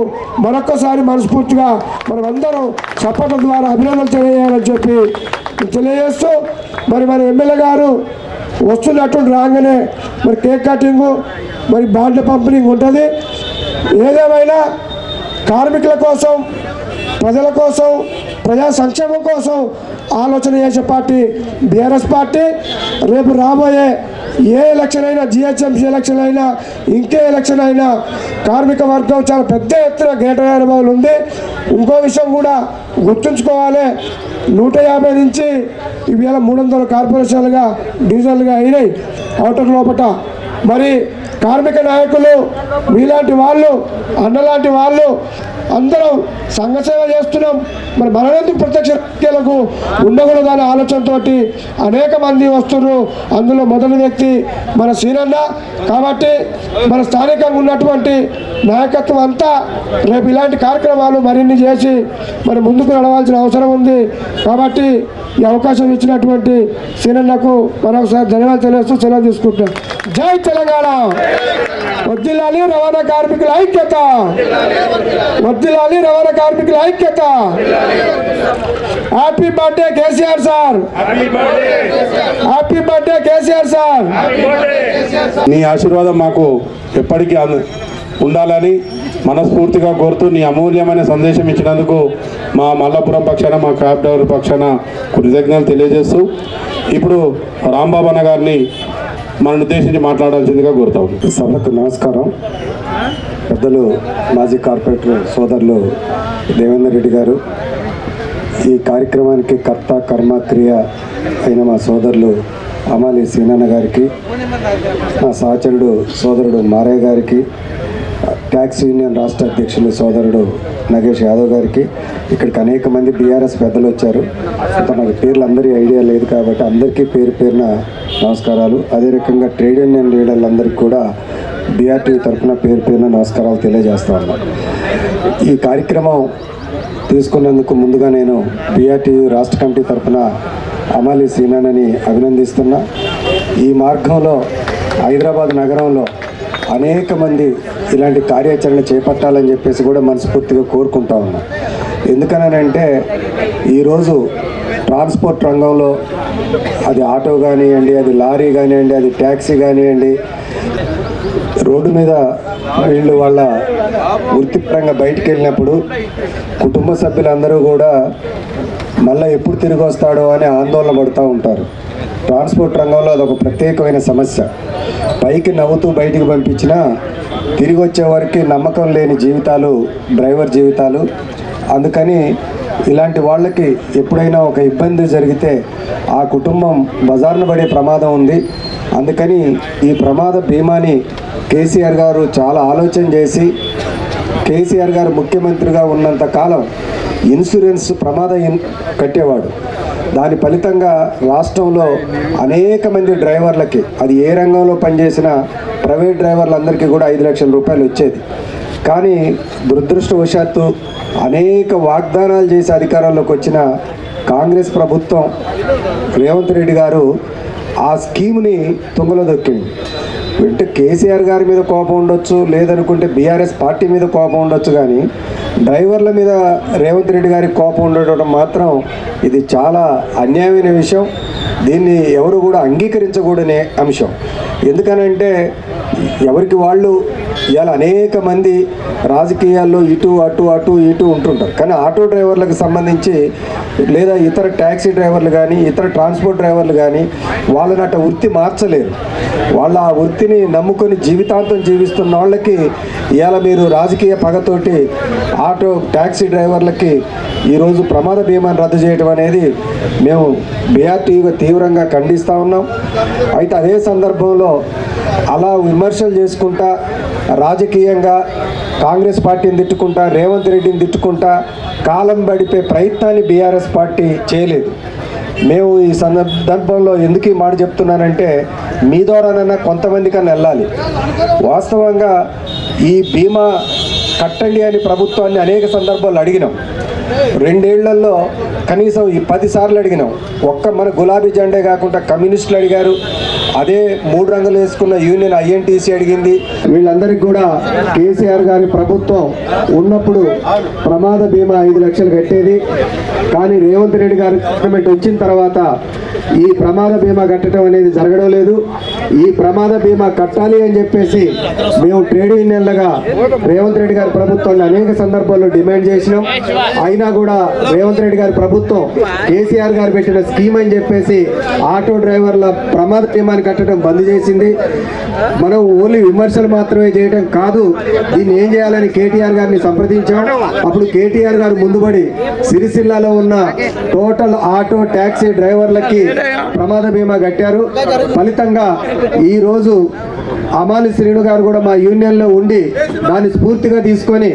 మరొక్కసారి మనస్ఫూర్తిగా మనమందరం సపోర్ట్ ద్వారా అభినందనలు తెలియజేయాలని చెప్పి తెలియజేస్తూ మరి మన ఎమ్మెల్యే గారు వస్తున్నట్టు రాగానే మరి కేక్ కటింగు మరి బాండ్ల పంపిణీ ఉంటుంది. ఏదేమైనా కార్మికుల కోసం, ప్రజల కోసం, ప్రజా సంక్షేమం కోసం ఆలోచన చేసే పార్టీ బీఆర్ఎస్ పార్టీ. రేపు రాబోయే ఏ ఎలక్షన్ అయినా, జిహెచ్ఎంసీ ఎలక్షన్ అయినా, ఇంకే ఎలక్షన్ అయినా కార్మిక వర్గం చాలా పెద్ద ఎత్తున గ్రేటర్ హైదరాబాద్ ఉంది. ఇంకో విషయం కూడా గుర్తుంచుకోవాలి, 150 నుంచి ఇవాళ 300 కార్పొరేషన్లుగా డివిజన్లుగా అయినాయి అవుటర్ లోపల. మరి కార్మిక నాయకులు మీలాంటి వాళ్ళు, అన్నలాంటి వాళ్ళు అందరం సంఘసేవ చేస్తున్నాం. మరి మనమెందుకు ప్రత్యక్ష రాజకీయాలకు ఉండకూడదనే ఆలోచనతో అనేక మంది వస్తున్నారు. అందులో మొదటి వ్యక్తి మన సీనన్న. కాబట్టి మన స్థానికంగా ఉన్నటువంటి నాయకత్వం అంతా రేపు ఇలాంటి కార్యక్రమాలు మరిన్ని చేసి మరి ముందుకు నడవాల్సిన అవసరం ఉంది. కాబట్టి ఈ అవకాశం ఇచ్చినటువంటి సీనన్నకు మరొకసారి ధన్యవాదాలు తెలియజేస్తూ సెలవు తీసుకుంటాం. జై తెలంగాణ. వర్ధిల్లాలి రవాణా కార్మికుల ఐక్యత, వర్ధిల్లాలి రవాణా కార్మికుల ఐక్యత. Happy birthday KCR sir, happy birthday KCR sir. నీ ఆశీర్వాదం మాకు ఎప్పటికీ ఉండాలని మనస్ఫూర్తిగా కోరుతూ నీ అమూల్యమైన సందేశం ఇచ్చినందుకు మా మల్లాపురం పక్షాన, మా క్యాబ్ డ్రైవర్ పక్షాన కృతజ్ఞతలు తెలియజేస్తూ ఇప్పుడు రాంబాబు అన్న గారిని మనల్ని ఉద్దేశించి మాట్లాడాల్సిందిగా కోరుతాం. సభకు నమస్కారం. పెద్దలు మాజీ కార్పొరేటర్ సోదరులు దేవేందర్ రెడ్డి గారు, ఈ కార్యక్రమానికి కర్త కర్మ క్రియ అయిన మా సోదరులు అమాలి సీనన్న గారికి, మా సహచరుడు సోదరుడు మారయ్య గారికి, ట్యాక్స్ యూనియన్ రాష్ట్ర అధ్యక్షులు సోదరుడు నగేష్ యాదవ్ గారికి, ఇక్కడికి అనేక మంది బీఆర్ఎస్ పెద్దలు వచ్చారు. నాకు పేర్లు అందరి ఐడియా లేదు కాబట్టి అందరికీ పేరు పేరున నమస్కారాలు. అదే రకంగా ట్రేడ్ యూనియన్ లీడర్లందరికీ కూడా బీఆర్టీ తరఫున పేరు పేరున నమస్కారాలు తెలియజేస్తా ఉన్నాను. ఈ కార్యక్రమం తీసుకున్నందుకు ముందుగా నేను బీఆర్టీ రాష్ట్ర కమిటీ తరఫున అమాలి శ్రీనాథ్ని అభినందిస్తున్నా. ఈ మార్గంలో హైదరాబాద్ నగరంలో అనేక మంది ఇలాంటి కార్యాచరణ చేపట్టాలని చెప్పేసి కూడా మనస్ఫూర్తిగా కోరుకుంటా ఉన్నా. ఎందుకనంటే ఈరోజు ట్రాన్స్పోర్ట్ రంగంలో అది ఆటో కానివ్వండి, అది లారీ కానివ్వండి, అది ట్యాక్సీ కానివ్వండి, రోడ్డు మీద వీళ్ళు వాళ్ళ వృత్తిపరంగా బయటికి వెళ్ళినప్పుడు కుటుంబ సభ్యులందరూ కూడా మళ్ళీ ఎప్పుడు తిరిగి వస్తాడో అని ఆందోళన పడుతూ ఉంటారు. ట్రాన్స్పోర్ట్ రంగంలో అదొక ప్రత్యేకమైన సమస్య. పైకి నవ్వుతూ బయటికి పంపించినా తిరిగి వచ్చే వరకు నమ్మకం లేని జీవితాలు డ్రైవర్ జీవితాలు. అందుకని ఇలాంటి వాళ్ళకి ఎప్పుడైనా ఒక ఇబ్బంది జరిగితే ఆ కుటుంబం బజార్ను పడే ప్రమాదం ఉంది. అందుకని ఈ ప్రమాద బీమాని కేసీఆర్ గారు చాలా ఆలోచన చేసి, కేసీఆర్ గారు ముఖ్యమంత్రిగా ఉన్నంత కాలం ఇన్సూరెన్స్ కట్టేవాడు. దాని ఫలితంగా రాష్ట్రంలో అనేక మంది డ్రైవర్లకి, అది ఏ రంగంలో పనిచేసినా ప్రైవేట్ డ్రైవర్లందరికీ కూడా 5 లక్షల రూపాయలు వచ్చేది. కానీ దురదృష్టవశాత్తు అనేక వాగ్దానాలు చేసి అధికారంలోకి వచ్చిన కాంగ్రెస్ ప్రభుత్వం, రేవంత్ రెడ్డి గారు ఆ స్కీమ్ని తుంగలో దొక్కింది. అంటే కేసీఆర్ గారి మీద కోపం ఉండొచ్చు, లేదనుకుంటే బీఆర్ఎస్ పార్టీ మీద కోపం ఉండొచ్చు, కానీ డ్రైవర్ల మీద రేవంత్ రెడ్డి గారికి కోపం ఉండటం మాత్రం ఇది చాలా అన్యాయమైన విషయం. దీన్ని ఎవరు కూడా అంగీకరించకూడని అంశం. ఎందుకనంటే ఎవరికి వాళ్ళు ఇవాళ అనేక మంది రాజకీయాల్లో ఇటు అటు అటు ఇటు ఉంటుంటారు. కానీ ఆటో డ్రైవర్లకు సంబంధించి లేదా ఇతర ట్యాక్సీ డ్రైవర్లు కానీ ఇతర ట్రాన్స్పోర్ట్ డ్రైవర్లు కానీ వాళ్ళని అట్ట వృత్తి మార్చలేరు. వాళ్ళ ఆ వృత్తిని నమ్ముకొని జీవితాంతం జీవిస్తున్న వాళ్ళకి ఇవాళ మీరు రాజకీయ పగతోటి ఆటో ట్యాక్సీ డ్రైవర్లకి ఈరోజు ప్రమాద బీమాను రద్దు చేయడం అనేది మేము బీఆర్టీగా తీవ్రంగా ఖండిస్తూ ఉన్నాం. అయితే అదే సందర్భంలో అలా విమర్శలు చేసుకుంటా రాజకీయంగా కాంగ్రెస్ పార్టీని తిట్టుకుంటా, రేవంత్ రెడ్డిని తిట్టుకుంటా కాలం గడిపే ప్రయత్నాన్ని బీఆర్ఎస్ పార్టీ చేయలేదు. మేము ఈ సందర్భంలో ఎందుకు ఈ మాట చెప్తున్నానంటే మీ ద్వారానైనా కొంతమందికన్నా వెళ్ళాలి. వాస్తవంగా ఈ బీమా కట్టండి అని ప్రభుత్వాన్ని అనేక సందర్భాల్లో అడిగినాం. 2 ఏళ్లలో కనీసం ఈ 10 సార్లు అడిగినాం. ఒక్క మన గులాబీ జెండే కాకుండా కమ్యూనిస్టులు అడిగారు, అదే 3 రంగులు వేసుకున్న యూనియన్ ఐఎన్టీసీ అడిగింది. వీళ్ళందరికీ కూడా కేసీఆర్ గారి ప్రభుత్వం ఉన్నప్పుడు ప్రమాద బీమా 5 లక్షలు కట్టేది. కానీ రేవంత్ రెడ్డి గారి గవర్నమెంట్ వచ్చిన తర్వాత ఈ ప్రమాద బీమా కట్టడం అనేది జరగడం లేదు. ఈ ప్రమాద బీమా కట్టాలి అని చెప్పేసి మేము ట్రేడ్ యూనియన్లుగా రేవంత్ రెడ్డి గారి ప్రభుత్వాన్ని అనేక సందర్భాల్లో డిమాండ్ చేసినాం. అయినా కూడా రేవంత్ రెడ్డి గారి ప్రభుత్వం కేసీఆర్ గారు పెట్టిన స్కీమ్ అని చెప్పేసి ఆటో డ్రైవర్ల ప్రమాద బీమాని కట్టడం బంద్ చేసింది. మనం ఓన్లీ విమర్శలు మాత్రమే చేయడం కాదు, దీన్ని ఏం చేయాలని కేటీఆర్ గారిని సంప్రదించాం. అప్పుడు కేటీఆర్ గారు ముందుబడి సిరిసిల్లాలో ఉన్న టోటల్ ఆటో ట్యాక్సీ డ్రైవర్లకి ప్రమాద బీమా కట్టారు. ఫలితంగా ఈరోజు అమాలి శ్రీను గారు కూడా మా యూనియన్లో ఉండి దాన్ని స్ఫూర్తిగా తీసుకొని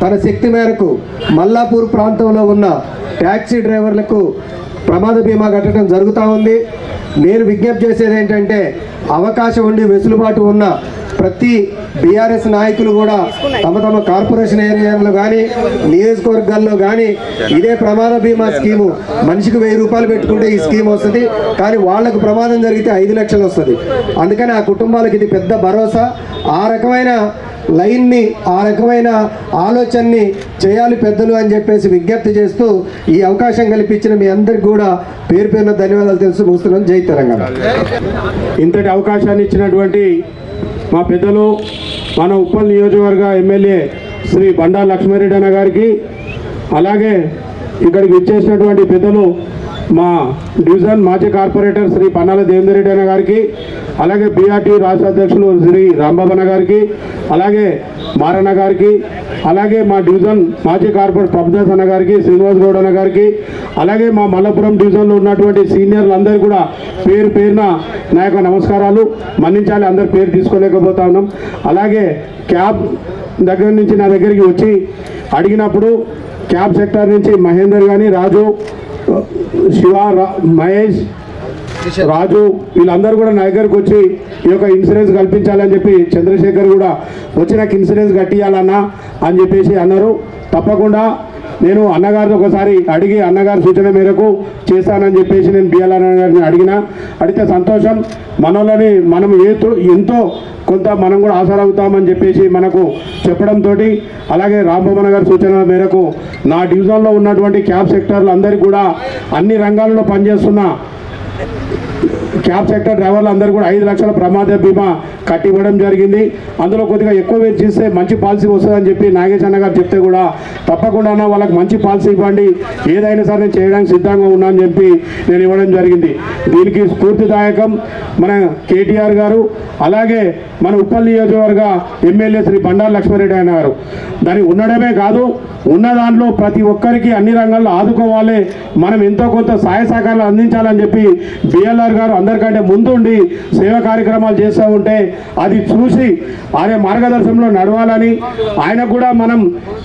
తన శక్తి మేరకు మల్లాపూర్ ప్రాంతంలో ఉన్న ట్యాక్సీ డ్రైవర్లకు ప్రమాద బీమా కట్టడం జరుగుతూ ఉంది. నేను విజ్ఞప్తి చేసేది ఏంటంటే అవకాశం ఉండి వెసులుబాటు ఉన్న ప్రతి బీఆర్ఎస్ నాయకులు కూడా తమ కార్పొరేషన్ ఏరియాలో కానీ నియోజకవర్గాల్లో కానీ ఇదే ప్రమాద బీమా స్కీము మనిషికి 1000 రూపాయలు పెట్టుకుంటే ఈ స్కీమ్ వస్తుంది. కానీ వాళ్లకు ప్రమాదం జరిగితే 5 లక్షలు వస్తుంది. అందుకని ఆ కుటుంబాలకు ఇది పెద్ద భరోసా. ఆ రకమైన లైన్ని, ఆ రకమైన ఆలోచనని చేయాలి పెద్దలు అని చెప్పేసి విజ్ఞప్తి చేస్తూ ఈ అవకాశం కల్పించిన మీ అందరికి కూడా పేరు పేరున ధన్యవాదాలు తెలుసు ముగిస్తున్నాం. జై తెలంగాణ. ఇంతటి అవకాశాన్ని ఇచ్చినటువంటి మా పెద్దలు, మన ఉప్పల్ నియోజకవర్గ ఎమ్మెల్యే శ్రీ బండా లక్ష్మారెడ్డి అన్న గారికి, అలాగే ఇక్కడికి ఇచ్చేసినటువంటి పెద్దలు మా డివిజన్ మాజీ కార్పొరేటర్ శ్రీ పన్నాల దేవేందర్ రెడ్డి అన్న గారికి, అలాగే బీఆర్టీ రాష్ట్ర అధ్యక్షులు శ్రీ రాంబాబు అన్న గారికి, అలాగే మారన్న గారికి, అలాగే మా డివిజన్ మాజీ కార్పొరేటర్ ప్రభుదాస్ అన్న గారికి, శ్రీనివాస్ గౌడ్ అన్న గారికి, అలాగే మా మల్లపురం డివిజన్లో ఉన్నటువంటి సీనియర్లు అందరూ కూడా పేరు పేరున నా యొక్క నమస్కారాలు. మన్నించాలి, అందరి పేరు తీసుకోలేకపోతా ఉన్నాం. అలాగే క్యాబ్ దగ్గర నుంచి నా దగ్గరికి వచ్చి అడిగినప్పుడు క్యాబ్ సెక్టార్ నుంచి మహేందర్ కానీ, రాజు, శివ, మహేష్, రాజు వీళ్ళందరూ కూడా నా దగ్గరకు వచ్చి ఈ యొక్క ఇన్సూరెన్స్ కల్పించాలని చెప్పి, చంద్రశేఖర్ కూడా వచ్చి నాకు ఇన్సూరెన్స్ కట్టియాలన్నా అని చెప్పేసి అన్నారు. తప్పకుండా నేను అన్నగారితో ఒకసారి అడిగి అన్నగారి సూచన మేరకు చేస్తానని చెప్పేసి నేను బిఎల్ఆర్ గారిని అడిగితే సంతోషం. మనోళ్ళని మనం ఎంతో కొంత మనం కూడా ఆసరవుతామని చెప్పేసి మనకు చెప్పడంతో, అలాగే రాంభవన్ గారి సూచనల మేరకు నా డివిజన్లో ఉన్నటువంటి క్యాబ్ సెక్టర్లు అందరికీ కూడా అన్ని రంగాల్లో పనిచేస్తున్న క్యాబ్ సెక్టర్ డ్రైవర్లు అందరూ కూడా 5 లక్షల ప్రమాద బీమా కట్టివ్వడం జరిగింది. అందులో కొద్దిగా ఎక్కువ వేచిస్తే మంచి పాలసీ వస్తుందని చెప్పి నాగేష్ అన్న గారు చెప్తే కూడా తప్పకుండా వాళ్ళకి మంచి పాలసీ ఇవ్వండి, ఏదైనా సరే నేను చేయడానికి సిద్ధంగా ఉన్నా అని చెప్పి నేను ఇవ్వడం జరిగింది. దీనికి స్ఫూర్తిదాయకం మన కేటీఆర్ గారు, అలాగే మన ఉప్పల్ నియోజకవర్గ ఎమ్మెల్యే శ్రీ బండారు లక్ష్మారెడ్డి ఆయన గారు. దానికి ఉండడమే కాదు, ఉన్న దాంట్లో ప్రతి ఒక్కరికి అన్ని రంగాల్లో ఆదుకోవాలి, మనం ఎంతో కొంత సహాయ సహకారాలు అందించాలని చెప్పి బిఎల్ఆర్ గారు అందరికంటే ముందుండి సేవా కార్యక్రమాలు చేస్తూ ఉంటే అది చూసి ఆయన మార్గదర్శనంలో నడవాలని, ఆయన కూడా మనం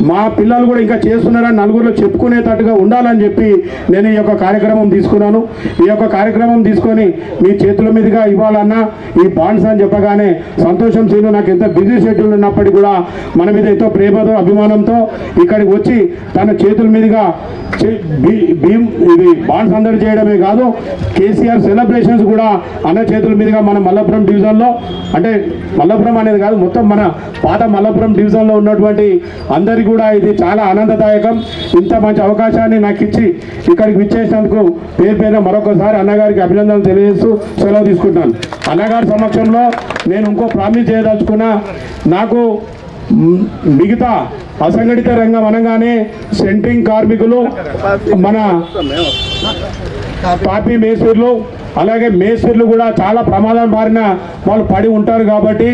మా పిల్లలు కూడా ఇంకా చేస్తున్నారని నలుగురిలో చెప్పుకునేటట్టుగా ఉండాలని చెప్పి నేను ఈ యొక్క కార్యక్రమం తీసుకున్నాను. ఈ యొక్క కార్యక్రమం తీసుకొని మీ చేతుల మీదుగా ఇవ్వాలన్నా ఈ బాండ్స్ అని చెప్పగానే సంతోషం. సీను నాకు ఎంత బిజీ షెడ్యూల్ ఉన్నప్పటికీ కూడా మన మీద ఎంతో ప్రేమతో అభిమానంతో ఇక్కడికి వచ్చి తన చేతుల మీదుగా ఇది బాండ్స్ అందరూ చేయడమే కాదు, కేసీఆర్ సెలబ్రేషన్స్ కూడా అన్న చేతుల మీదుగా మన మల్లపురం డివిజన్లో, అంటే మల్లపురం అనేది కాదు మొత్తం మన పాత మల్లపురం డివిజన్లో ఉన్నటువంటి అందరికీ కూడా ఇది చాలా ఆనందదాయకం. ఇంత మంచి అవకాశాన్ని నాకు ఇచ్చి ఇక్కడికి విచ్చేసినందుకు పేరు పేరున మరొకసారి అన్నగారికి అభినందనలు తెలియజేస్తూ సెలవు తీసుకుంటున్నాను. అన్నగారి సమక్షంలో నేను ఇంకో ప్రామిస్ చేయదలుచుకున్నా, నాకు మిగతా అసంఘటిత రంగం అనగానే సెంట్రింగ్ కార్మికులు, మన తాపీ మేస్త్రీలు, అలాగే మేస్త్రీలు కూడా చాలా ప్రమాదం బారిన వాళ్ళు పడి ఉంటారు. కాబట్టి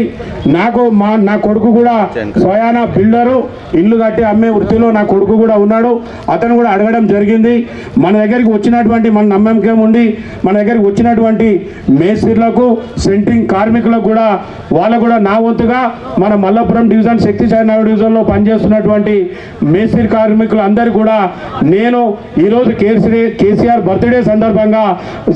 నా కొడుకు కూడా స్వయాన బిల్డరు, ఇల్లు కట్టి అమ్మే వృత్తిలో నా కొడుకు కూడా ఉన్నాడు. అతను కూడా అడగడం జరిగింది. మన దగ్గరికి వచ్చినటువంటి మన నమ్మకం ఉండి మన దగ్గరికి వచ్చినటువంటి మేస్త్రీలకు, సెంట్రింగ్ కార్మికులకు కూడా వాళ్ళకు కూడా నా వంతుగా మన మల్లపురం డివిజన్ శక్తిసాయి నగర్ డివిజన్లో పనిచేస్తున్నటువంటి మేస్త్రీ కార్మికులు అందరూ కూడా నేను ఈరోజు కేసీఆర్ బర్త్డే సందర్భంగా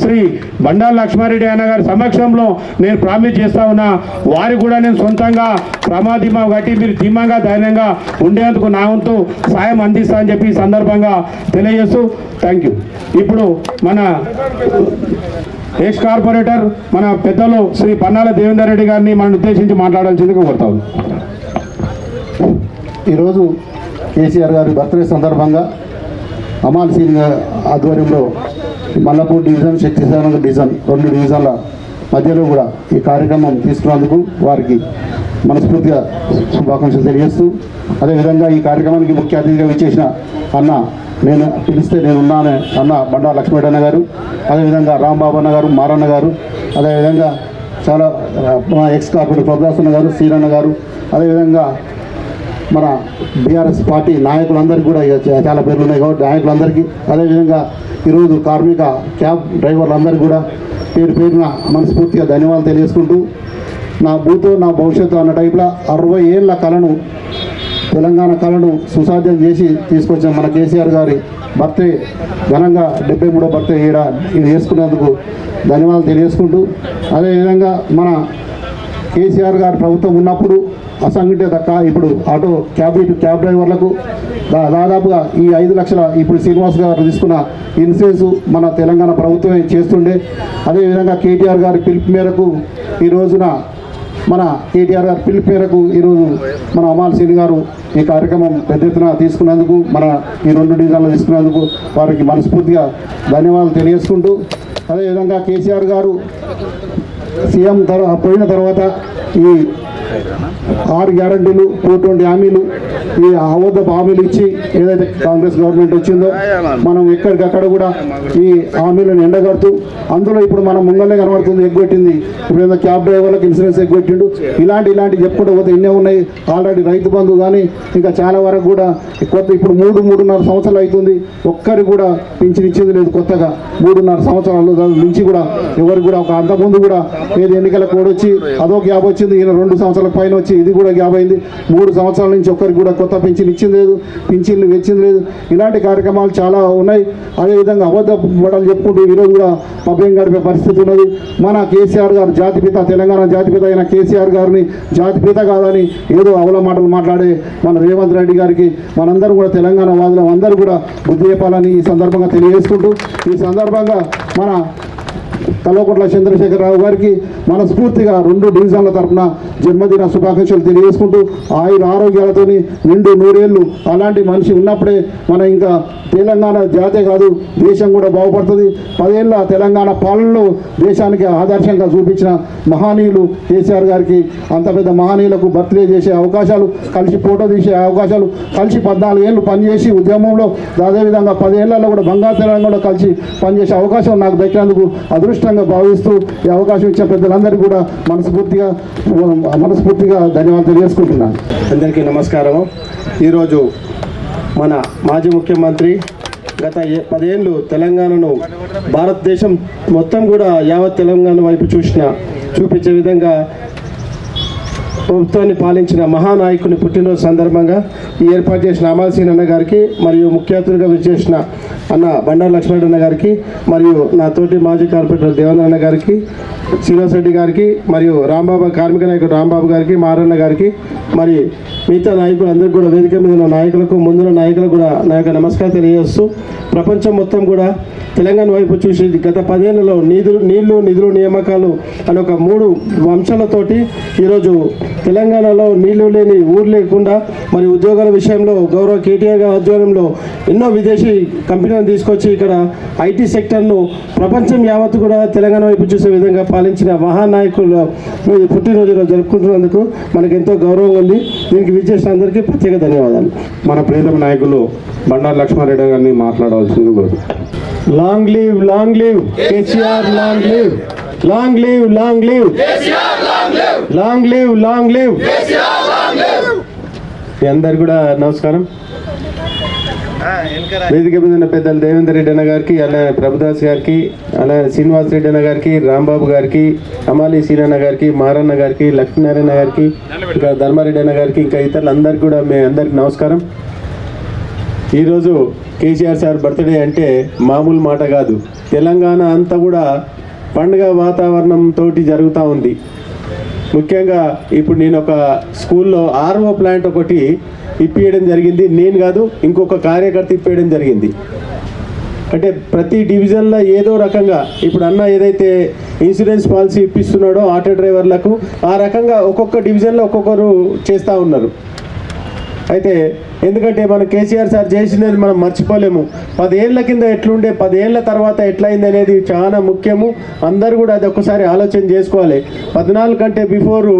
శ్రీ బండారు లక్ష్మారెడ్డి అన్న గారి సమక్షంలో నేను ప్రామిస్ చేస్తా ఉన్నా, వారికి కూడా నేను సొంతంగా ప్రమాదీమా కట్టి మీరు ధీమాగా ధైర్యంగా ఉండేందుకు నా వంతు సాయం అందిస్తా అని చెప్పి ఈ సందర్భంగా తెలియజేస్తూ థ్యాంక్ యూ. ఇప్పుడు మన ఎక్స్ కార్పొరేటర్ మన పెద్దలు శ్రీ పన్నాల దేవేందర్ రెడ్డి గారిని మనం ఉద్దేశించి మాట్లాడాల్సిందిగా కోరుతాం. ఈరోజు కేసీఆర్ గారి బర్త్డే సందర్భంగా అమాల్ సీన్ ఆధ్వర్యంలో మల్లపూర్ డివిజన్, శక్తిసాయి నగర్ డివిజన్ 2 డివిజన్ల మధ్యలో కూడా ఈ కార్యక్రమం తీసుకున్నందుకు వారికి మనస్ఫూర్తిగా శుభాకాంక్షలు తెలియజేస్తూ, అదేవిధంగా ఈ కార్యక్రమానికి ముఖ్య అతిథిగా విచ్చేసిన అన్న, నేను పిలిస్తే నేనున్నానే అన్న బండారు లక్ష్మీరెడ్డి అన్న గారు, అదేవిధంగా రాంబాబు అన్న గారు, మారన్న గారు, అదేవిధంగా చాలా మన ఎక్స్ కార్పొరేటర్ ప్రభుదాస్ అన్న గారు, సీరన్న గారు, అదేవిధంగా మన బీఆర్ఎస్ పార్టీ నాయకులందరికీ కూడా చాలా పేర్లు ఉన్నాయి కాబట్టి నాయకులందరికీ, అదేవిధంగా ఈరోజు కార్మిక క్యాబ్ డ్రైవర్లందరికీ కూడా పేరు పేరున మనస్ఫూర్తిగా ధన్యవాదాలు తెలియజేసుకుంటూ, నా భూతో నా భవిష్యత్తు అన్న టైప్లో 60 ఏళ్ళ కళను, తెలంగాణ కళను సుసాధ్యం చేసి తీసుకొచ్చిన మన కేసీఆర్ గారి బర్త్డే ఘనంగా 73వ బర్త్డే ఇది చేసుకున్నందుకు ధన్యవాదాలు తెలియజేసుకుంటూ, అదేవిధంగా మన కేసీఆర్ గారి ప్రభుత్వం ఉన్నప్పుడు అసంఘటిత ఇప్పుడు ఆటో క్యాబ్ డ్రైవర్లకు దాదాపుగా ఈ 5 లక్షల ఇప్పుడు శ్రీనివాస్ గారు తీసుకున్న ఇన్సూరెన్స్ మన తెలంగాణ ప్రభుత్వమే చేస్తుండే. అదేవిధంగా కేటీఆర్ గారి పిలుపు మేరకు ఈ రోజున ఈరోజు మన అమాల్ సీన్ గారు ఈ కార్యక్రమం పెద్ద ఎత్తున తీసుకున్నందుకు, మన ఈ 2 డివిజన్లు తీసుకున్నందుకు వారికి మనస్ఫూర్తిగా ధన్యవాదాలు తెలియజేసుకుంటూ, అదేవిధంగా కేసీఆర్ గారు సీఎం పోయిన తర్వాత ఈ 6 గ్యారంటీలు 420 హామీలు ఈ అబద్ధపు హామీలు ఇచ్చి ఏదైతే కాంగ్రెస్ గవర్నమెంట్ వచ్చిందో మనం ఎక్కడికక్కడ కూడా ఈ హామీలను ఎండగడుతూ అందులో ఇప్పుడు మనం ముంగల్నే కనబడుతుంది ఎగ్గొట్టింది. ఇప్పుడు ఏదో క్యాబ్ డ్రైవర్లకు ఇన్సూరెన్స్ ఎగ్గొట్టిండు. ఇలాంటి చెప్పుకుంటూ పోతే ఎన్నో ఉన్నాయి. ఆల్రెడీ రైతు బంధు కానీ ఇంకా చాలా వరకు కూడా కొత్త ఇప్పుడు 3-3.5 సంవత్సరాలు అవుతుంది, ఒక్కరికి కూడా పింఛన్ ఇచ్చింది లేదు. కొత్తగా 3.5 సంవత్సరాల నుంచి కూడా ఎవరికి కూడా ఒక అంతకుముందు కూడా ఏది ఎన్నికల కోడ్ వచ్చి అదో గ్యాప్ వచ్చింది. ఈయన 2 సంవత్సరాల పైన వచ్చి ఇది కూడా గ్యాప్ అయింది. 3 సంవత్సరాల నుంచి ఒక్కరికి కూడా కొత్త పింఛన్ ఇచ్చింది లేదు, పింఛన్లు ఇచ్చింది లేదు. ఇలాంటి కార్యక్రమాలు చాలా ఉన్నాయి. అదేవిధంగా అబద్ధ బట్టలు చెప్పుకుంటూ ఈరోజు కూడా పబ్బం గడిపే పరిస్థితి ఉన్నది. మన కేసీఆర్ గారు జాతిపిత, తెలంగాణ జాతిపిత అయిన కేసీఆర్ గారిని జాతిపిత కాదని ఏదో అవల మాటలు మాట్లాడే మన రేవంత్ రెడ్డి గారికి మనందరూ కూడా తెలంగాణ వాదులు అందరూ కూడా బుద్ధి చెప్పాలని ఈ సందర్భంగా తెలియజేసుకుంటూ, ఈ సందర్భంగా మన కల్వకుంట్ల చంద్రశేఖరరావు గారికి మనస్ఫూర్తిగా 2 డివిజన్ల తరఫున జన్మదిన శుభాకాంక్షలు తెలియజేసుకుంటూ ఆయుర ఆరోగ్యాలతో నిండు 100 ఏళ్ళు అలాంటి మనిషి ఉన్నప్పుడే మన ఇంకా తెలంగాణ జాతే కాదు దేశం కూడా బాగుపడుతుంది. 10 ఏళ్ళ తెలంగాణ పాలనలో దేశానికి ఆదర్శంగా చూపించిన మహనీయులు కేసీఆర్ గారికి అంత పెద్ద మహనీయులకు బర్త్డే చేసే అవకాశాలు, కలిసి ఫోటో తీసే అవకాశాలు, కలిసి 14 ఏళ్ళు పనిచేసి ఉద్యమంలో అదేవిధంగా 10 ఏళ్లలో కూడా బంగారు తెలంగాణలో కలిసి పనిచేసే అవకాశం నాకు దక్కినందుకు అదృష్టంగా భావిస్తూ ఈ అవకాశం ఇచ్చిన పెద్దలందరికీ కూడా మనస్ఫూర్తిగా ధన్యవాదాలు తెలియజేసుకుంటున్నాను. అందరికీ నమస్కారం. ఈరోజు మన మాజీ ముఖ్యమంత్రి గత 10 ఏళ్ళు తెలంగాణను భారతదేశం మొత్తం కూడా యావత్ తెలంగాణ వైపు చూపించే విధంగా ప్రభుత్వాన్ని పాలించిన మహానాయకుని పుట్టినరోజు సందర్భంగా ఈ ఏర్పాటు చేసిన అమల్సీన్ అన్న గారికి మరియు ముఖ్య అతిథిగా విచ్చేసిన అన్న బండారు లక్ష్మణ్ అన్న గారికి మరియు నా తోటి మాజీ కార్పొరేటర్ దేవేంద్ర అన్న గారికి, శ్రీనివాస్ రెడ్డి గారికి మరియు రాంబాబు కార్మిక నాయకుడు రాంబాబు గారికి, మారన్న గారికి మరి మిగతా నాయకులందరికీ కూడా వేదిక మీద ఉన్న నాయకులకు ముందున్న నాయకులకు కూడా నా యొక్క నమస్కారం తెలియజేస్తూ ప్రపంచం మొత్తం కూడా తెలంగాణ వైపు చూసి గత 10 ఏళ్లలో నీళ్లు నిధులు నియామకాలు అనే ఒక 3 అంశాలతోటి ఈరోజు తెలంగాణలో నీళ్లు లేని ఊరు లేకుండా మరి ఉద్యోగాల విషయంలో గౌరవ కేటీఆర్ గారి ఆధ్వర్యంలో ఎన్నో విదేశీ కంపెనీలను తీసుకొచ్చి ఇక్కడ ఐటీ సెక్టర్ను ప్రపంచం యావత్తు కూడా తెలంగాణ వైపు చూసే విధంగా పాలించిన మహానాయకులు పుట్టినరోజు జరుపుకుంటున్నందుకు మనకు ఎంతో గౌరవం ఉంది. దీనికి విచ్చేసిన అందరికీ ప్రత్యేక ధన్యవాదాలు. మన ప్రియతమ నాయకులు బండారు లక్ష్మారెడ్డి గారిని మాట్లాడవలసింది. Long live KCR, long live, long live, long live, long live, long live. మీ అందరు కూడా నమస్కారం. వేదిక మీద ఉన్న పెద్దలు దేవేందర్ రెడ్డి అన్న గారికి, అలాగే ప్రభుదాస్ గారికి, అలాగే శ్రీనివాస్ రెడ్డి అన్న గారికి, రాంబాబు గారికి, అమాలి సీనన్న గారికి, మారన్న గారికి, లక్ష్మీనారాయణ గారికి, ఇంకా ధర్మారెడ్డి అన్న గారికి, ఇంకా ఇతరులందరికీ కూడా మీ అందరికి నమస్కారం. ఈరోజు కేసీఆర్ సార్ బర్త్డే అంటే మామూలు మాట కాదు. తెలంగాణ అంతా కూడా పండుగ వాతావరణంతో జరుగుతూ ఉంది. ముఖ్యంగా ఇప్పుడు నేను ఒక స్కూల్లో ఆర్ఓ ప్లాంట్ ఒకటి ఇప్పియడం జరిగింది. నేను కాదు, ఇంకొక కార్యకర్త ఇప్పేయడం జరిగింది. అంటే ప్రతి డివిజన్లో ఏదో రకంగా ఇప్పుడు అన్న ఏదైతే ఇన్సూరెన్స్ పాలసీ ఇప్పిస్తున్నాడో ఆటో డ్రైవర్లకు, ఆ రకంగా ఒక్కొక్క డివిజన్లో ఒక్కొక్కరు చేస్తూ ఉన్నారు. అయితే ఎందుకంటే మన కేసీఆర్ సార్ చేసినది మనం మర్చిపోలేము. 10 ఏళ్ల కింద ఎట్లుండే, 10 ఏళ్ల తర్వాత ఎట్లయింది అనేది చాలా ముఖ్యము. అందరూ కూడా అది ఒక్కసారి ఆలోచన చేసుకోవాలి. 14 కంటే బిఫోరు